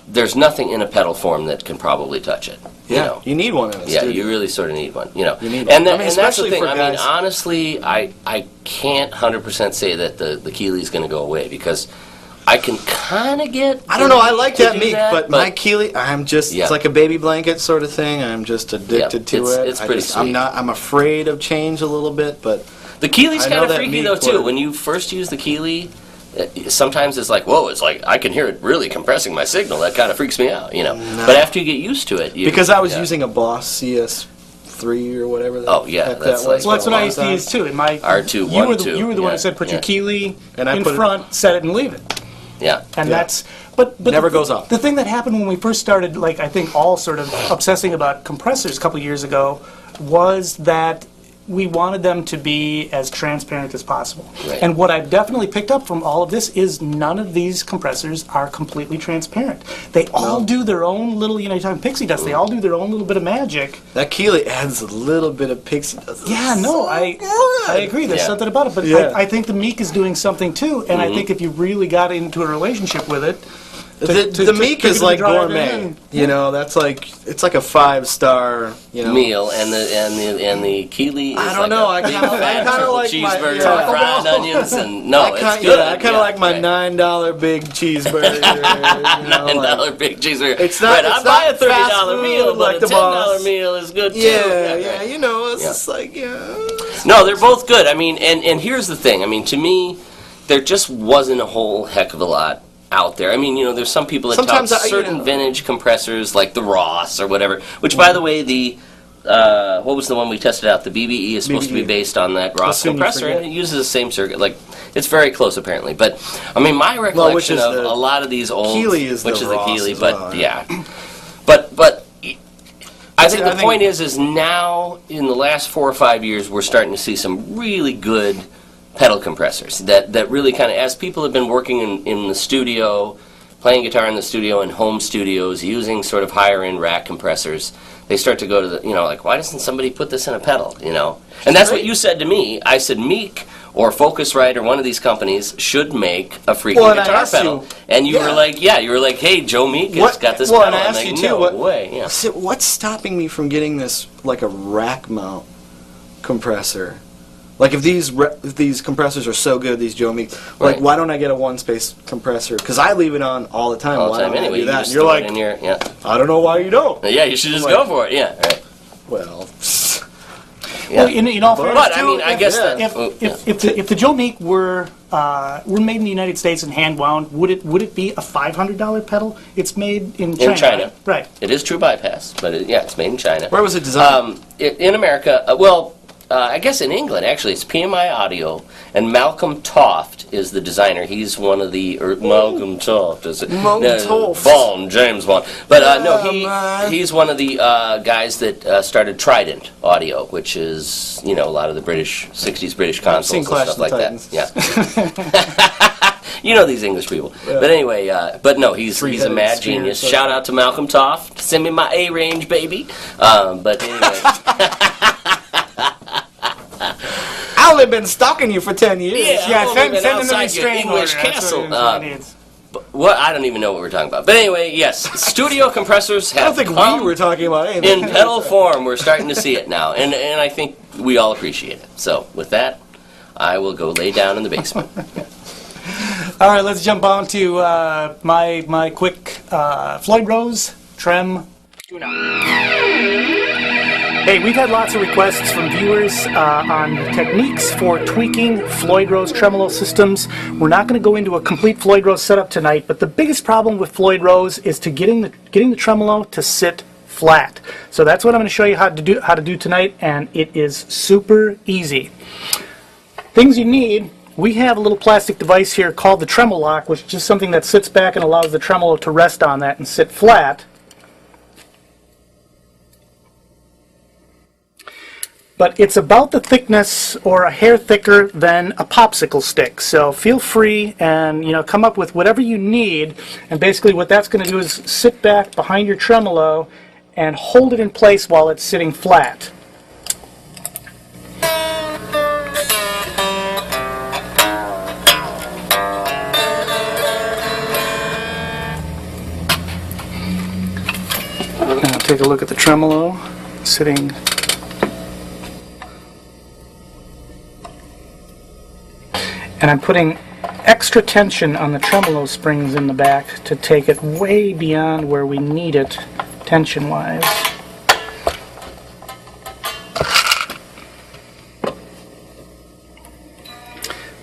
there's nothing in a pedal form that can probably touch it. Yeah, you need one in a Yeah, studio. you really sort of need one. You need one. And, I mean, and that's the especially thing. for I mean, guys- honestly, I can't 100% say that the Keeley's going to go away because I can kind of get. I don't know. I like to that do Meek, that, but my Keeley, it's like a baby blanket sort of thing. I'm just addicted to it. it's pretty sweet. I'm afraid of change a little bit, but the Keeley's I know kind of that freaky Meek though too. would. When you first use the Keeley, sometimes it's like, whoa! It's like I can hear it really compressing my signal. That kind of freaks me out, But after you get used to it, because I was using a Boss CS3 or whatever. Oh, yeah, heck that's that like- was Well, that's for a what I long used to time. use too. In my R2, you 1, were 2, you were the one yeah, that said put your yeah. Keeley And I in put it- front, set it, and leave it. Yeah. And Yeah. that's but Never the, goes up. The thing that happened when we first started, like I think all sort of obsessing about compressors a couple years ago, was that we wanted them to be as transparent as possible. Right. And what I've definitely picked up from all of this is none of these compressors are completely transparent. They all do their own little, you're talking pixie dust, they all do their own little bit of magic. That Keeley adds a little bit of pixie dust. Yeah, no, I agree. There's Yeah. something about it, but Yeah. I think the Meek is doing something too, and I think if you really got into a relationship with it, The Meek is like drive gourmet. in. That's like it's like a 5-star. Meal and the Keeley is I don't like know, a I big kinda- I fat kinda triple like my- cheeseburger yeah. with fried onions and no, it's I good. kind of like my right. $9 big cheeseburger. $9 big cheeseburger. It's not- Right, it's I buy a not fast $30 food meal, but like a the $10 Boss. meal is good too. Yeah, right. it's Yeah. just like No, they're both good. I mean, and here's the thing. I mean, to me, there just wasn't a whole heck of a lot out there. I mean, there's some people that Sometimes tout certain vintage compressors like the Ross or whatever, which, by the way, the what was the one we tested out? The BBE is supposed to be based on that Ross compressor, and it uses the same circuit. Like, it's very close, apparently. But, I mean, my recollection of a lot of these old... Keeley is which the is the Ross Keeley, as but, well, yeah. But I think the point is now, in the last 4 or 5 years, we're starting to see some really good pedal compressors that really kind of, as people have been working in the studio, playing guitar in the studio and home studios, using sort of higher-end rack compressors, they start to go to the, like, why doesn't somebody put this in a pedal, And that's what you said to me. I said, Meek or Focusrite or one of these companies should make a freaking guitar pedal. And you were like, hey, Joe Meek has got this pedal. And I asked you, too, no way. Yeah. So what's stopping me from getting this, like, a rack mount compressor? Like, if these compressors are so good, these Joe Meek, like, why don't I get a one-space compressor? Because I leave it on all the time. Why don't I do that? And you're like, I don't know why you don't. Yeah, you should just go for it. Yeah, right. Well, yeah. Well, in all fairness, but I mean, I guess that if the Joe Meek were made in the United States and hand wound, would it be a $500 pedal? It's made in China. In China, right? It is true bypass, but it's made in China. Where was it designed? In America. I guess in England, actually, it's PMI Audio, and Malcolm Toft is the designer. He's one of the... Malcolm Toft. Bond, James Bond. But no, he's one of the guys that started Trident Audio, which is, a lot of the 60s British consoles and stuff like that. Yeah. These English people. Yeah. But anyway, he's a mad genius. Shout out to Malcolm Toft. Send me my A range, baby. But anyway... I've only been stalking you for 10 years. Send him the restraining English castle. What I don't even know what we're talking about. But anyway, yes, studio compressors have I don't think we were talking about anything. In pedal form. We're starting to see it now, and I think we all appreciate it. So with that, I will go lay down in the basement. All right, let's jump on to my quick Floyd Rose trem tune-up. Hey, we've had lots of requests from viewers on techniques for tweaking Floyd Rose tremolo systems. We're not going to go into a complete Floyd Rose setup tonight, but the biggest problem with Floyd Rose is to getting the tremolo to sit flat. So that's what I'm going to show you how to do tonight, and it is super easy. Things you need. We have a little plastic device here called the tremolo lock, which is just something that sits back and allows the tremolo to rest on that and sit flat. But it's about the thickness or a hair thicker than a popsicle stick. So feel free and come up with whatever you need. And basically what that's going to do is sit back behind your tremolo and hold it in place while it's sitting flat. Now take a look at the tremolo sitting. And I'm putting extra tension on the tremolo springs in the back to take it way beyond where we need it tension-wise.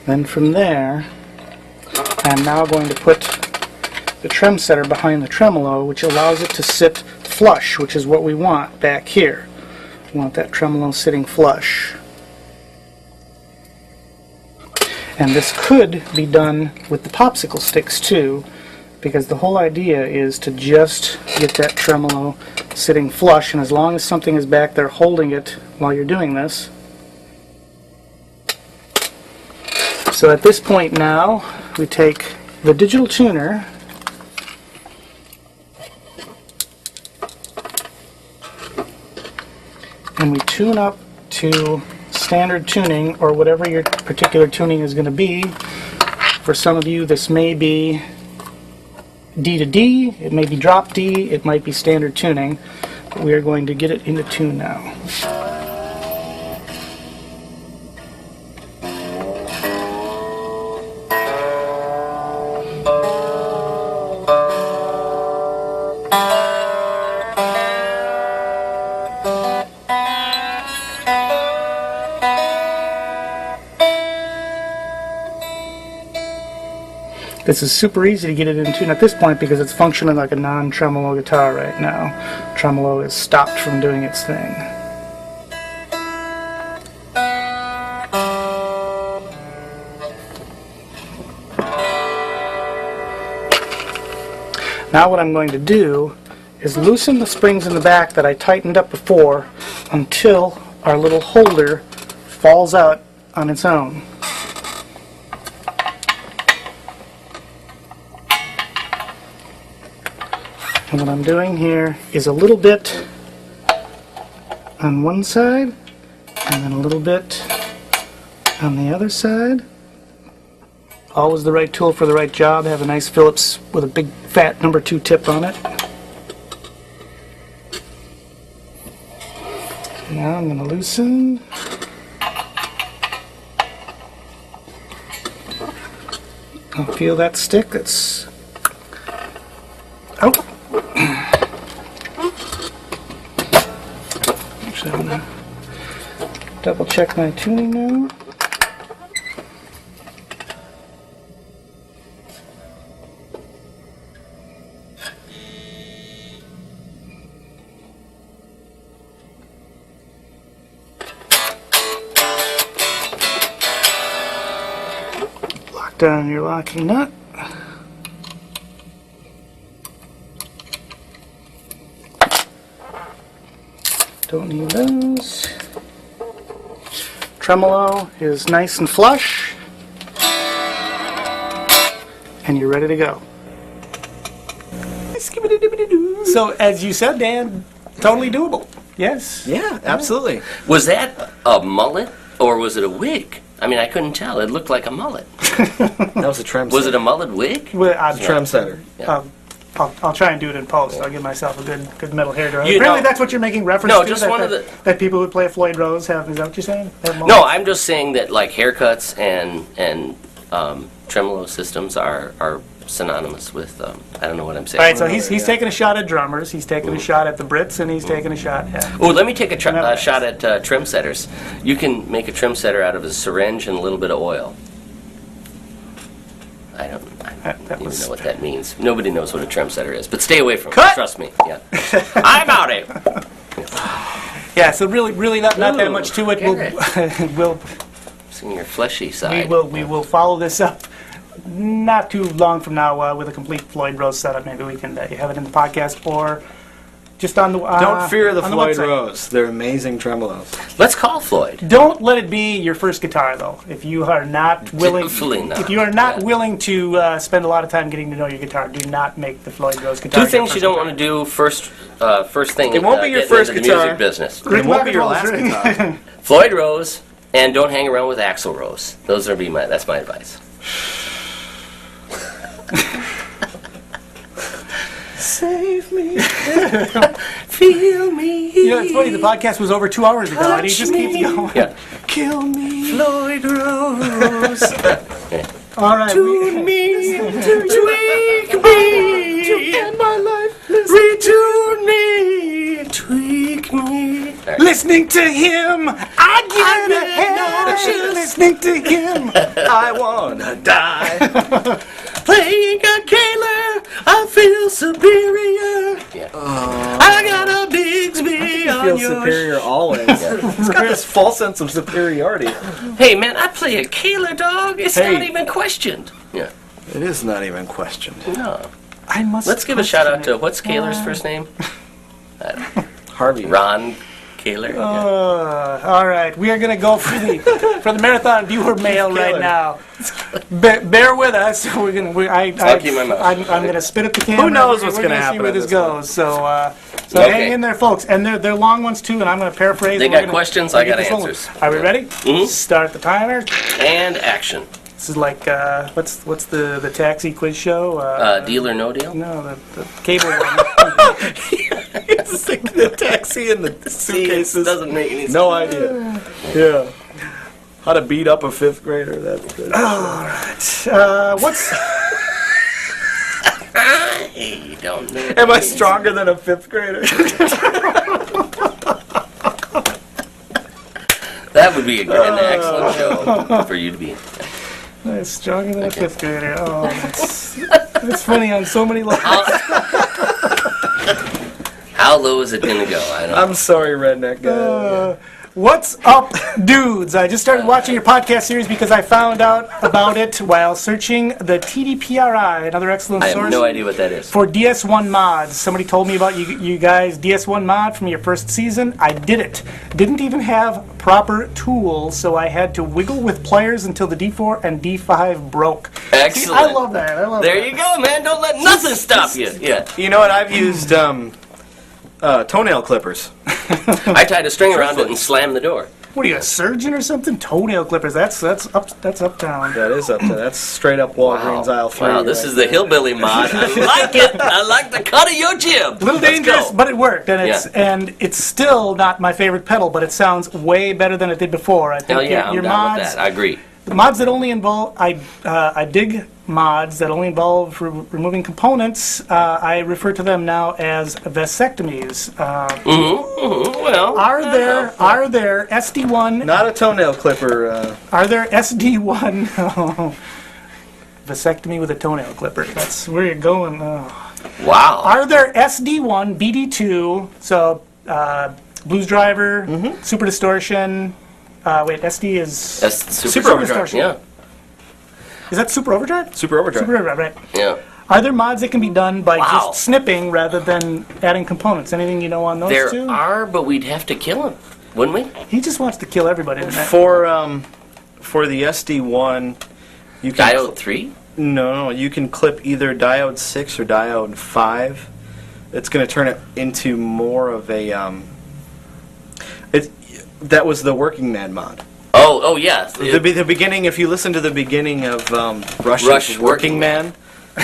Then from there, I'm now going to put the trem setter behind the tremolo, which allows it to sit flush, which is what we want back here. We want that tremolo sitting flush. And this could be done with the popsicle sticks too, because the whole idea is to just get that tremolo sitting flush, and as long as something is back there holding it while you're doing this. So at this point now, we take the digital tuner and we tune up to standard tuning, or whatever your particular tuning is going to be. For some of you, this may be D to D, it may be drop D, it might be standard tuning, but we are going to get it into tune now. This is super easy to get it in tune at this point because it's functioning like a non-tremolo guitar right now. Tremolo is stopped from doing its thing. Now what I'm going to do is loosen the springs in the back that I tightened up before until our little holder falls out on its own. And what I'm doing here is a little bit on one side and then a little bit on the other side. Always the right tool for the right job. Have a nice Phillips with a big fat number 2 tip on it. Now I'm going to loosen. I'll feel that stick. That's out. Actually, I'm going to double check my tuning now. Lock down your locking nut. Don't need those. Tremolo is nice and flush. And you're ready to go. So, as you said, Dan, totally doable. Yes. Yeah, absolutely. Was that a mullet or was it a wig? I mean, I couldn't tell. It looked like a mullet. That was a trem Was it a mullet wig? Well, I'll, trem setter. I'll try and do it in post. I'll give myself a good metal hair dryer. You Apparently, know- that's what you're making reference No, to. just that, one of that people who play Floyd Rose have. Is that what you're saying? No, I'm just saying that like haircuts and tremolo systems are synonymous with. I don't know what I'm saying. All right, so he's taking a shot at drummers. He's taking a shot at the Brits, and he's taking a shot at. Oh, let me take a shot at trim setters. You can make a trim setter out of a syringe and a little bit of oil. I don't even know what that means. Nobody knows what a trim setter is, but stay away from it. Trust me. Yeah, I'm out it. Yeah, so really not that much to it. We'll Seeing your fleshy side. we will follow this up not too long from now with a complete Floyd Rose setup. Maybe we can have it in the podcast or just on the. Don't fear the on Floyd website. Rose. They're amazing tremolos. Let's call Floyd. Don't let it be your first guitar, though. If you are not willing, Definitely not. if you are not Yeah. willing to spend a lot of time getting to know your guitar, do not make the Floyd Rose guitar. Two things you don't want to do first thing. It won't be your getting first into the guitar. music business. It won't be your last guitar. Floyd Rose, and don't hang around with Axl Rose. That's my advice. Save me. Feel me. You know, it's funny. The podcast was over 2 hours ago, and he just keeps going. Yeah. Kill me, Floyd Rose. all right. Tune me. Tweak me. To end my life. Retune me. Tweak me. Listening to him, I get nauseous. Listening to him. I wanna die. Playing a Kaler, I feel superior. Yeah. I got a Bigsby on Feels yours. superior always. It's got this false sense of superiority. Hey man, I play a Kaler, dog. It's Hey. not even questioned. Yeah. It is not even questioned. No. I must. Let's give a shout out to what's Kaler's first name? Harvey. Ron Kaler. All right, we are going to go for the marathon viewer mail right now. Bear with us. We're going to. I'll keep my mouth I'm going to spit at the camera. Who knows what's We're gonna see happen where at this this goes. So Okay. hang in there, folks. And they're long ones too. And I'm going to paraphrase. They and we're got gonna- questions, we'll I get got this rolling. answers. Are we ready? Mhm. Start the timer. And action. This is like what's the taxi quiz show? Deal or no deal? No, the cable one. The taxi and the suitcases. Doesn't make any sense. No idea. Yeah. How to beat up a fifth grader. That's good. What's You don't know. Am I stronger than a fifth grader? That would be an excellent show for you to be in. It's stronger than a fifth grader. Oh, it's funny on so many levels. How low is it going to go? I don't know. I'm sorry, redneck guy. What's up, dudes? I just started watching your podcast series because I found out about it while searching the TDPRI, another excellent I source. have no idea what that is. For DS1 mods. Somebody told me about you guys' DS1 mod from your first season. I did it. Didn't even have proper tools, so I had to wiggle with pliers until the D4 and D5 broke. Excellent. See, I love that. I love There that. you go, man. Don't let nothing stop you. Yeah. You know what? I've used toenail clippers. I tied a string around it and slammed the door. What are you, a surgeon or something? Toenail clippers. That's uptown. That is up to that's straight up Walgreens aisle 3. Wow, this is the hillbilly mod. I like it. I like the cut of your jib. A little Let's dangerous, go. but it worked, and it's still not my favorite pedal, but it sounds way better than it did before. I think Hell yeah, I'm your down with mods, that. I agree. the mods that only involve I dig mods that only involve removing components. I refer to them now as vasectomies. Well, Are there SD1? Not a toenail clipper. Are there SD1? Vasectomy with a toenail clipper. That's where you're going. wow. Are there SD1, BD2, so Blues Driver, Super Distortion, wait, SD is... That's Super Overdrive. Distortion. Yeah. Is that Super Overdrive? Super Overdrive. Super Overdrive, right. Yeah. Are there mods that can be done by Wow. just snipping rather than adding components? Anything you know on those There two? are, but we'd have to kill him, wouldn't we? He just wants to kill everybody. For the SD1, you can Diode 3? No, you can clip either diode 6 or diode 5. It's going to turn it into more of a that was the Working Man mod. Oh yeah. The beginning, if you listen to the beginning of Rush's Rush Working Man,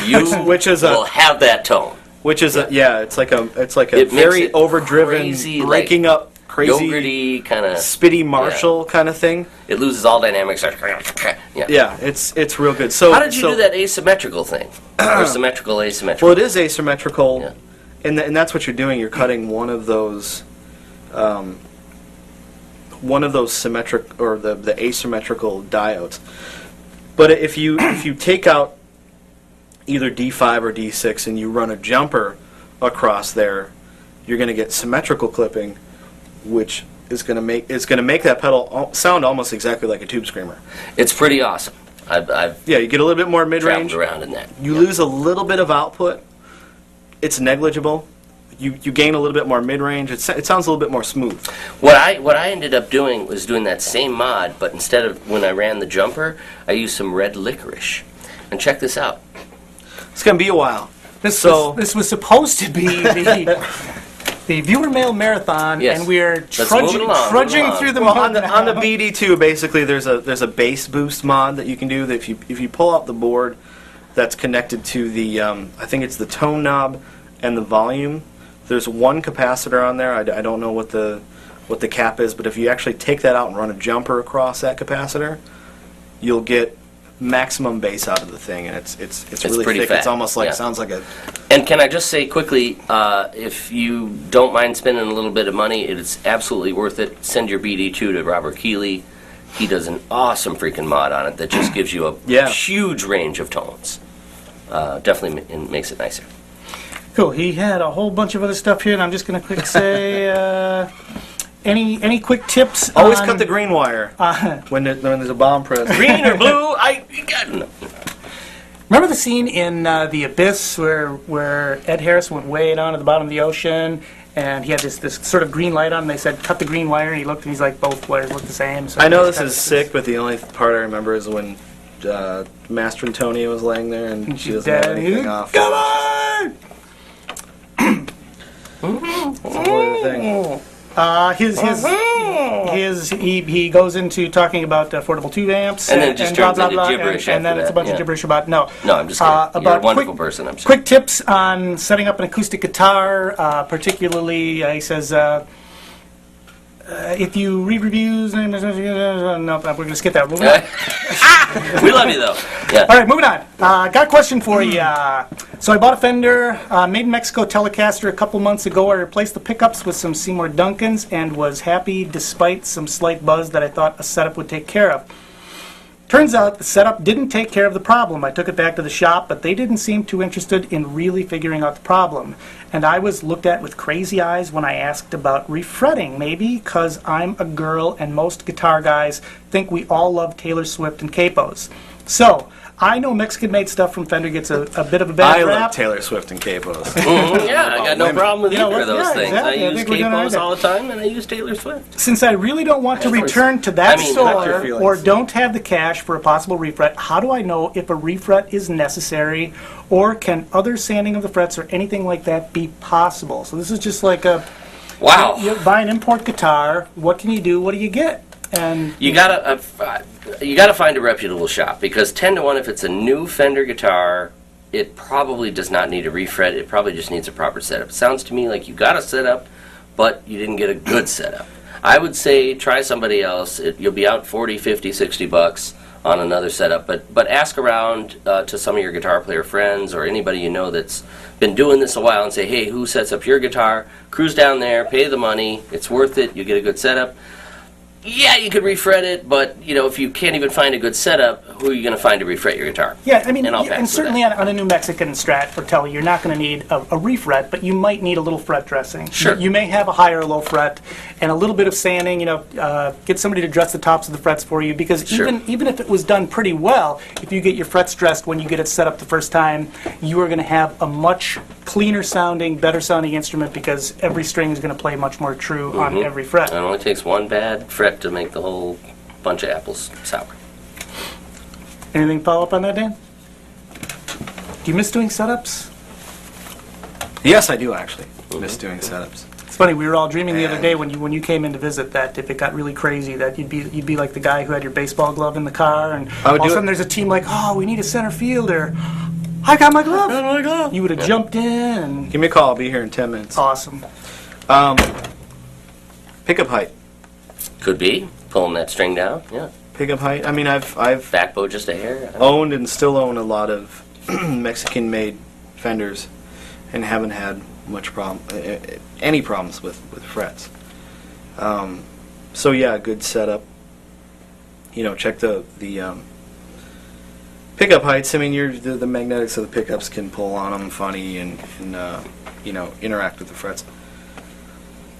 You which is will have that tone. it's like a It makes very it overdriven, crazy, breaking like, up, crazy, Yogurty kind of. spitty Marshall kind of thing. It loses all dynamics. Yeah. Yeah, it's real good. So How did you do that asymmetrical thing? Or symmetrical, asymmetrical? Well, it is asymmetrical, Yeah. and that's what you're doing. You're cutting one of those symmetric or the asymmetrical diodes. But if you take out either D5 or D6 and you run a jumper across there, you're going to get symmetrical clipping, which is going to make that pedal sound almost exactly like a tube screamer. It's pretty awesome. I've Yeah, you get a little bit more mid-range. traveled around in that. You Yeah. lose a little bit of output. It's negligible. You gain a little bit more mid-range. It sounds a little bit more smooth. What I ended up doing was doing that same mod, but instead of when I ran the jumper, I used some red licorice. And check this out. It's going to be a while. This was supposed to be the viewer mail marathon, Yes. and we're Let's move it along, trudging move it through the Well, mod on the now. BD2, basically, there's a bass boost mod that you can do. That if you pull out the board that's connected to the I think it's the tone knob and the volume. There's one capacitor on there. I don't know what the cap is, but if you actually take that out and run a jumper across that capacitor, you'll get maximum bass out of the thing, and it's really pretty thick. fat, It's almost like yeah. sounds like a. And can I just say quickly, if you don't mind spending a little bit of money, it's absolutely worth it. Send your BD2 to Robert Keeley. He does an awesome freaking mod on it that just gives you a huge range of tones. Definitely makes it nicer. Cool. He had a whole bunch of other stuff here, and I'm just going to quick say any quick tips. Always on, cut the green wire when there's a bomb press. Green or blue? Remember the scene in The Abyss where Ed Harris went way down to the bottom of the ocean, and he had this sort of green light on, and they said, cut the green wire, and he looked, and he's like, both wires look the same. So I know he this just is cut sick, but the only part I remember is when Master Antonia was laying there and she She's doesn't have dead. anything off. Come on! That's a whole other thing. He goes into talking about affordable tube amps And then it just blah, turns blah, into blah, gibberish and then after it's a that, bunch yeah. of gibberish about no. No, I'm just kidding. You're a about wonderful quick, person, I'm sure. Quick tips on setting up an acoustic guitar, particularly, he says, if you read reviews, no, we're going to skip that. Moving on. We love you, though. Yeah. All right, moving on. Got a question for you. So I bought a Fender Made in Mexico Telecaster a couple months ago. I replaced the pickups with some Seymour Duncans and was happy despite some slight buzz that I thought a setup would take care of. Turns out the setup didn't take care of the problem. I took it back to the shop, but they didn't seem too interested in really figuring out the problem. And I was looked at with crazy eyes when I asked about refretting, maybe because I'm a girl and most guitar guys think we all love Taylor Swift and capos. So, I know Mexican-made stuff from Fender gets a bit of a bad I rap. love Taylor Swift and capos. Yeah, I got no problem with You know either of what? those Yeah, things. exactly. I I use think we're gonna capos have all the time, and I use Taylor Swift. Since I really don't want to return to that I mean, hurt your store feelings. or don't have the cash for a possible refret, how do I know if a refret is necessary, or can other sanding of the frets or anything like that be possible? So this is just like a Wow. you buy an import guitar. What can you do? What do you get? And You gotta find a reputable shop, because 10 to 1, if it's a new Fender guitar, it probably does not need a refret. It probably just needs a proper setup. It sounds to me like you got a setup, but you didn't get a good setup. I would say try somebody else. You'll be out 40, 50, 60 bucks on another setup, but ask around to some of your guitar player friends or anybody you know that's been doing this a while and say, hey, who sets up your guitar? Cruise down there, pay the money. It's worth it. You get a good setup. Yeah, you could refret it, but if you can't even find a good setup, who are you going to find to refret your guitar? yeah, I mean, And I'll yeah, pass and with certainly on a new Mexican Strat or Tele, you're not going to need a refret, but you might need a little fret dressing. Sure. You may have a high or low fret, and a little bit of sanding. Get somebody to dress the tops of the frets for you, because Sure. even if it was done pretty well, if you get your frets dressed when you get it set up the first time, you are going to have a much cleaner sounding, better sounding instrument, because every string is going to play much more true on every fret. It only takes one bad fret to make the whole bunch of apples sour. Anything follow up on that, Dan? Do you miss doing setups? Yes, I do actually miss doing setups. It's funny, we were all dreaming the other And- day when you came in to visit that if it got really crazy that you'd be like the guy who had your baseball glove in the car, and I all would of a do sudden it. there's a team like, oh, we need a center fielder. I got my glove. You would have jumped in, and Give me a call. I'll be here in 10 minutes. awesome. Pickup height. Could be pulling that string down. Yeah, Pickup height. I mean, I've back bow just a hair. owned and still own a lot of Mexican-made Fenders, and haven't had much any problems with frets. So yeah, good setup. Check the pickup heights. I mean, the magnetics of the pickups can pull on them funny and interact with the frets.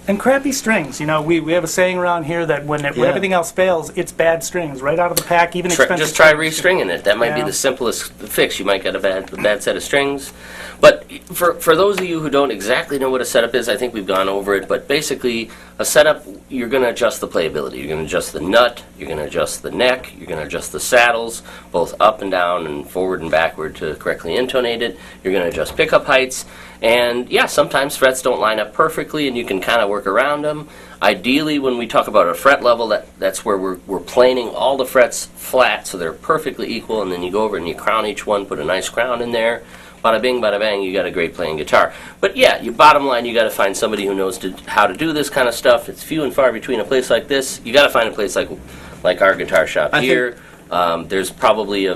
And crappy strings. We have a saying around here that when everything else fails, it's bad strings right out of the pack, even expensive. Just try strings. restringing it. That might be Yeah. the simplest fix. You might get a bad set of strings. But for those of you who don't exactly know what a setup is, I think we've gone over it. But basically, a setup, you're going to adjust the playability. You're going to adjust the nut. You're going to adjust the neck. You're going to adjust the saddles, both up and down and forward and backward to correctly intonate it. You're going to adjust pickup heights. And yeah, sometimes frets don't line up perfectly, and you can kind of work around them. Ideally, when we talk about a fret level, that's where we're planing all the frets flat so they're perfectly equal, and then you go over and you crown each one, put a nice crown in there. Bada bing, bada bang, you got a great playing guitar. But yeah, your bottom line, you got to find somebody who knows how to do this kind of stuff. It's few and far between a place like this. You got to find a place like our guitar shop here. There's probably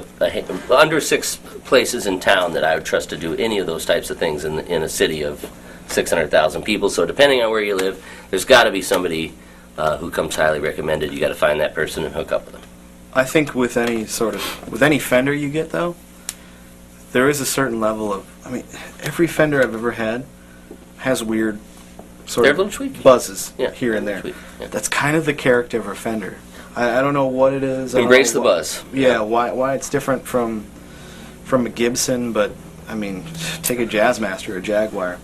under 6 places in town that I would trust to do any of those types of things in a city of 600,000 people. So depending on where you live, there's got to be somebody who comes highly recommended. You got to find that person and hook up with them. I think with any Fender you get though, there is a certain level of. I mean, every Fender I've ever had has weird sort They're a of little tweaky. buzzes Yeah, here and there. tweak, yeah. That's kind of the character of a Fender. I don't know what it is. I don't Embrace know the what- buzz. Yeah, why it's different from a Gibson, but I mean, take a Jazzmaster or a Jaguar.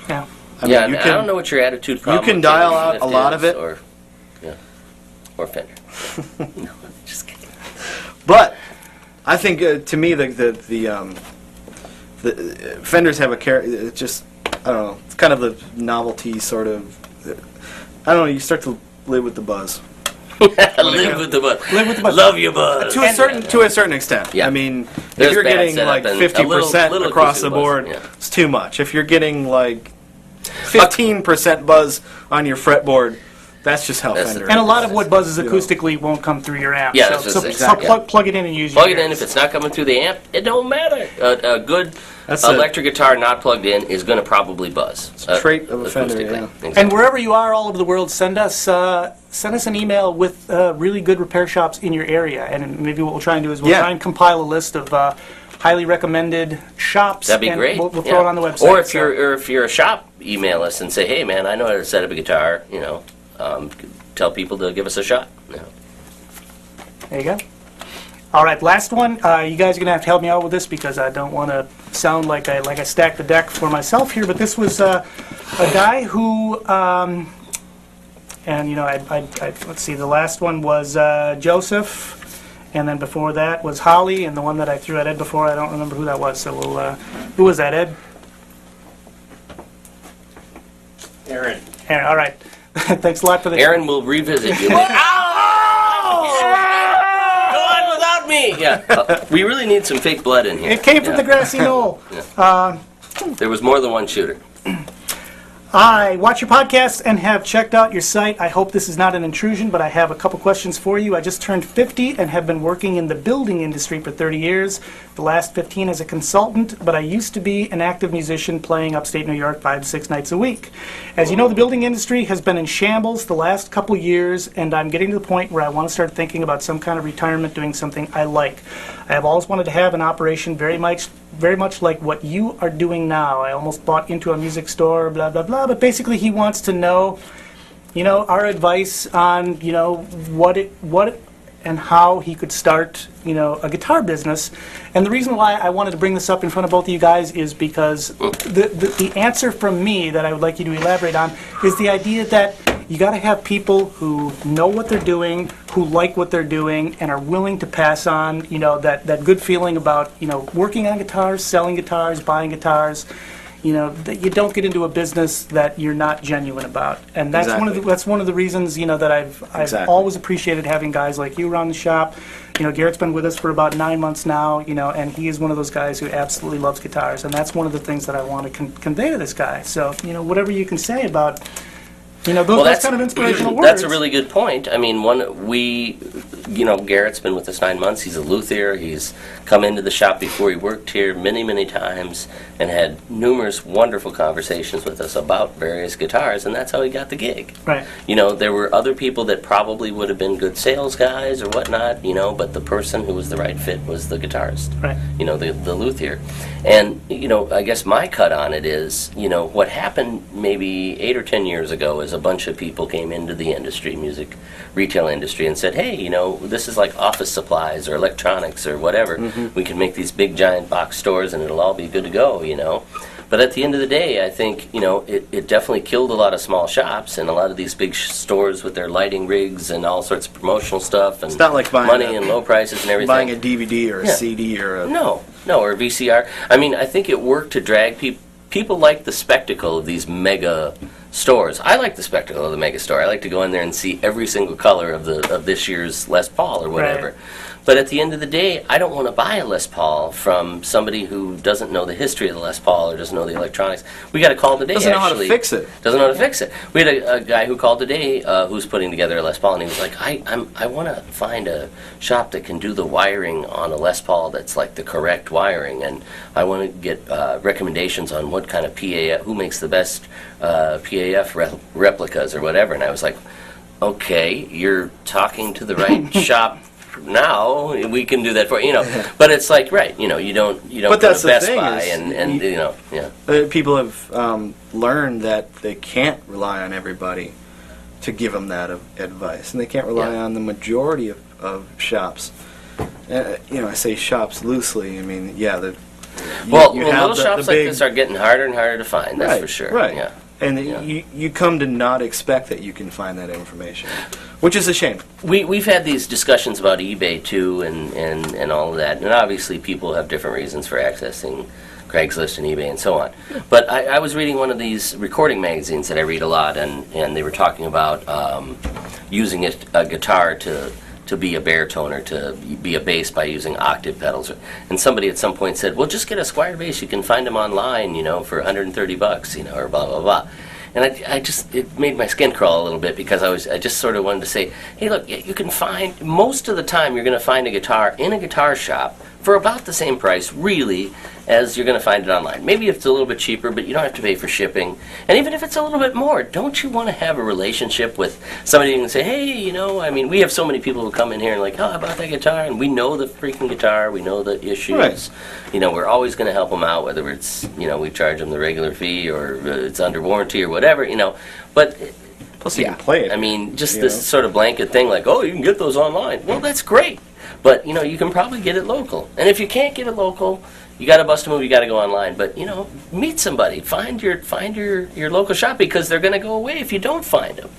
Yeah. I mean, Yeah, you I can don't know what your attitude problem can with dial Taylor out Swift a lot is, of it. or Fender. No, just kidding. But I think to me the Fenders have a character. It's just I don't know. It's kind of the novelty sort of. I don't know. You start to live with the buzz Live with the buzz. Live with the buzz. Love your buzz. to a certain extent. Yeah. I mean, There's if you're bad getting setup like and a 50% little across acoustic the buzz, board, yeah. it's too much. If you're getting like 15% buzz on your fretboard, That's just how That's Fender And a is. lot of what buzzes acoustically won't come through your amp. Yeah, so, that's just so, exactly. so plug it in and use Plug your it in. ears. If it's not coming through the amp, it don't matter. A good That's a- electric guitar not plugged in is going to probably buzz. It's a trait of a Fender, yeah. Exactly. And wherever you are all over the world, send us an email with really good repair shops in your area. And maybe what we'll try and do is we'll Yeah. try and compile a list of highly recommended shops. That'd be and great. We'll yeah. throw it on the website. Or if so- you're a shop, email us and say, hey man, I know how to set up a guitar. Tell people to give us a shot. There you go. All right, last one. You guys are going to have to help me out with this because I don't want to sound like I stacked the deck for myself here, but this was a guy who, and let's see, the last one was Joseph, and then before that was Holly, and the one that I threw at Ed before, I don't remember who that was, so who was that, Ed? Aaron. Aaron, all right. Thanks a lot for the... Aaron will revisit you. Go on without me. Yeah, we really need some fake blood in here. It came from Yeah. the grassy knoll. There was more than one shooter. I watch your podcast and have checked out your site. I hope this is not an intrusion, but I have a couple questions for you. I just turned 50 and have been working in the building industry for 30 years, the last 15 as a consultant, but I used to be an active musician playing upstate New York 5 to 6 nights a week. As you know, the building industry has been in shambles the last couple years, and I'm getting to the point where I want to start thinking about some kind of retirement, doing something I like. I have always wanted to have an operation very much like what you are doing now. I almost bought into a music store, blah, blah, blah, but basically he wants to know, our advice on, what and how he could start, a guitar business. And the reason why I wanted to bring this up in front of both of you guys is because the answer from me that I would like you to elaborate on is the idea that you got to have people who know what they're doing, who like what they're doing, and are willing to pass on, that good feeling about, working on guitars, selling guitars, buying guitars. That you don't get into a business that you're not genuine about, and that's one of the reasons that I've Exactly. always appreciated having guys like you around the shop. Garrett's been with us for about 9 months now, and he is one of those guys who absolutely loves guitars, and that's one of the things that I want to convey to this guy. So whatever you can say about those kind of inspirational words. That's a really good point. I mean, Garrett's been with us 9 months. He's a luthier. He's come into the shop before. He worked here many, many times and had numerous wonderful conversations with us about various guitars, and that's how he got the gig. Right. There were other people that probably would have been good sales guys or whatnot, but the person who was the right fit was the guitarist. Right. The luthier. And, I guess my cut on it is, what happened maybe 8 or 10 years ago is a bunch of people came into the industry, music retail industry, and said, hey, this is like office supplies or electronics or whatever. Mm-hmm. We can make these big giant box stores and it'll all be good to go, But at the end of the day, I think, it definitely killed a lot of small shops and a lot of these big stores with their lighting rigs and all sorts of promotional stuff and It's not like buying money and low prices and everything. buying a DVD or a Yeah. CD or a... No, or a VCR. I mean, I think it worked to drag people. People like the spectacle of these mega stores. I like the spectacle of the mega store. I like to go in there and see every single color of this year's Les Paul or whatever. Right. But at the end of the day, I don't want to buy a Les Paul from somebody who doesn't know the history of the Les Paul or doesn't know the electronics. We got a call today. Doesn't know how to actually. fix it. Doesn't know how to fix it. We had a guy who called today who's putting together a Les Paul, and he was like, I want to find a shop that can do the wiring on a Les Paul that's like the correct wiring, and I want to get recommendations on what kind of PAF, who makes the best PAF replicas or whatever. And I was like, okay, you're talking to the right shop. Now we can do that for but it's like you don't But go that's to the Best thing Buy is people have learned that they can't rely on everybody to give them that advice, and they can't rely on the majority of shops. I say shops loosely. I mean, little shops like this are getting harder and harder to find. That's for sure. Right. Yeah. And you come to not expect that you can find that information, which is a shame. We've had these discussions about eBay too, and all of that, and obviously people have different reasons for accessing Craigslist and eBay and so on. But I was reading one of these recording magazines that I read a lot, and they were talking about using a guitar to be a baritone or to be a bass by using octave pedals. And somebody at some point said, well, just get a Squier bass. You can find them online, for $130, or blah, blah, blah. And it made my skin crawl a little bit because I just sort of wanted to say, hey, look, you can find, most of the time you're going to find a guitar in a guitar shop for about the same price, really, as you're going to find it online. Maybe it's a little bit cheaper, but you don't have to pay for shipping. And even if it's a little bit more, don't you want to have a relationship with somebody who can say, hey, I mean, we have so many people who come in here and like, oh, I bought that guitar, and we know the freaking guitar, we know the issues. Right. We're always going to help them out, whether it's, we charge them the regular fee or it's under warranty or whatever, But Plus, you can play it. I mean, just this sort of blanket thing like, oh, you can get those online. Well, that's great. But, you can probably get it local. And if you can't get it local, you got to bust a move, you got to go online. But, meet somebody. Find your local shop because they're going to go away if you don't find them,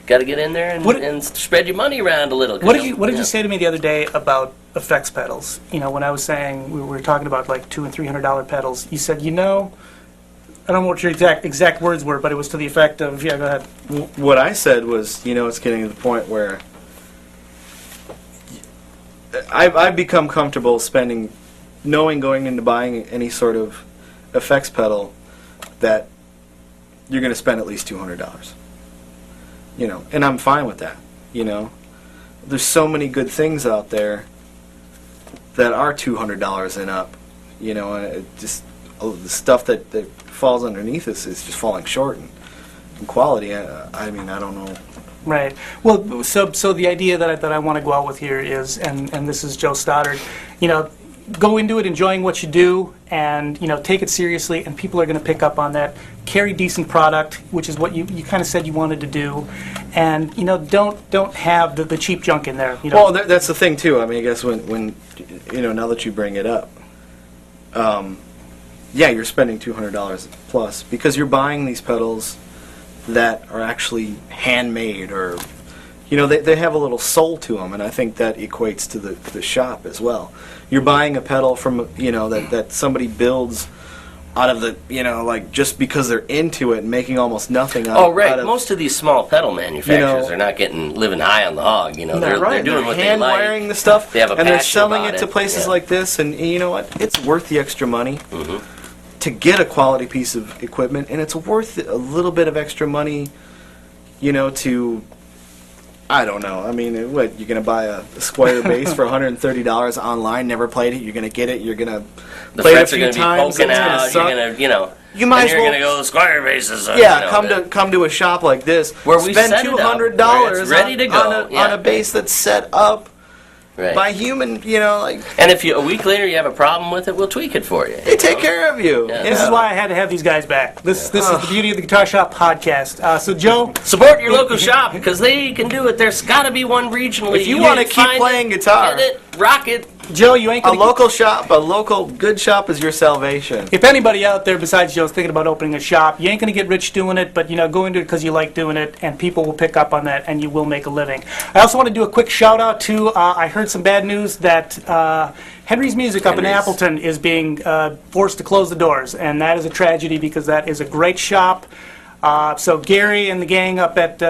Got to get in there and spread your money around a little. What did you say to me the other day about effects pedals? When I was saying we were talking about like $200 and $300 pedals, you said, I don't know what your exact words were, but it was to the effect of, yeah, go ahead. What I said was, it's getting to the point where I've become comfortable going into buying any sort of effects pedal that you're going to spend at least $200. And I'm fine with that. There's so many good things out there that are $200 and up. And it just the stuff that falls underneath this is just falling short in quality. I mean, I don't know. Right. Well, so the idea that I want to go out with here is, and this is Joe Stoddard, go into it enjoying what you do, and take it seriously, and people are going to pick up on that. Carry decent product, which is what you kind of said you wanted to do, and don't have the cheap junk in there. Well, that's the thing too. I mean, I guess when now that you bring it up, yeah, you're spending $200 plus because you're buying these pedals that are actually handmade, or they have a little soul to them, and I think that equates to the shop as well. You're buying a pedal from that somebody builds out of the like just because they're into it and making almost nothing out. Oh, right. Out of, most of these small pedal manufacturers are not living high on the hog. They're doing what they like. Hand wiring the stuff, they have a and they're passion selling about it to places like this. And you know what? It's worth the extra money to get a quality piece of equipment, and it's worth a little bit of extra money, to. I don't know. I mean, what, you're going to buy a Squire bass for $130 online, never played it, you're going to get it, you're going to play it a few times, poking out, you're going to, you might as well, you're going to go, the Squire basses. Come to a shop like this, where we spend set $200 ready to go. On a bass that's set up by human, And if a week later you have a problem with it, we'll tweak it for you. They take care of you. Yeah. This is why I had to have these guys back. This is the beauty of the Guitar Shop podcast. So, Joe, support your local shop because they can do it. There's got to be one regionally. If you want to keep playing guitar, get it, rock it. Joe, you ain't gonna a local good shop is your salvation. If anybody out there besides Joe's thinking about opening a shop, you ain't going to get rich doing it, but go into it because you like doing it, and people will pick up on that, and you will make a living. I also want to do a quick shout out to, I heard some bad news that Henry's Music up in Appleton is being forced to close the doors, and that is a tragedy because that is a great shop. So Gary and the gang up at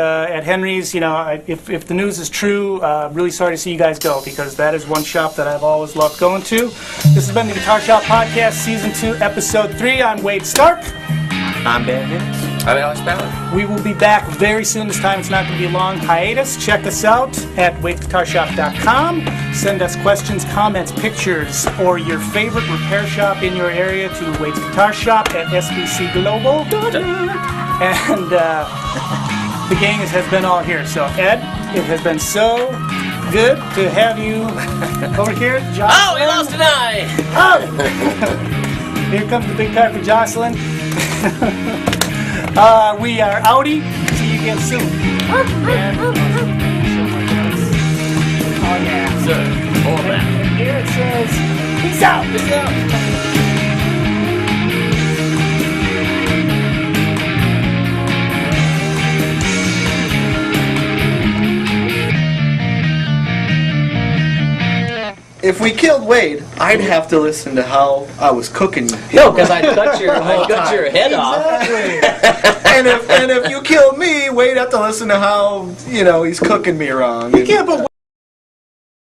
Henry's, if the news is true, really sorry to see you guys go because that is one shop that I've always loved going to. This has been the Guitar Shop Podcast, Season 2, Episode 3. I'm Wade Stark. I'm Ben Hicks. I'm Alex Ballard. We will be back very soon. This time it's not going to be a long hiatus. Check us out at WadeGuitarShop.com. Send us questions, comments, pictures, or your favorite repair shop in your area to Wade's Guitar Shop at SBC Global. And the gang has been all here. So, Ed, it has been so good to have you over here. Jocelyn. Oh, we lost an eye! Oh! Here comes the big car for Jocelyn. We are outie. See you again soon. And, oh, yeah. Sir, hold that. And Garrett says, peace out. Peace out. If we killed Wade, I'd have to listen to how I was cooking him. No, because I cut your head off. and if you kill me, Wade'd have to listen to how he's cooking me wrong. You can't put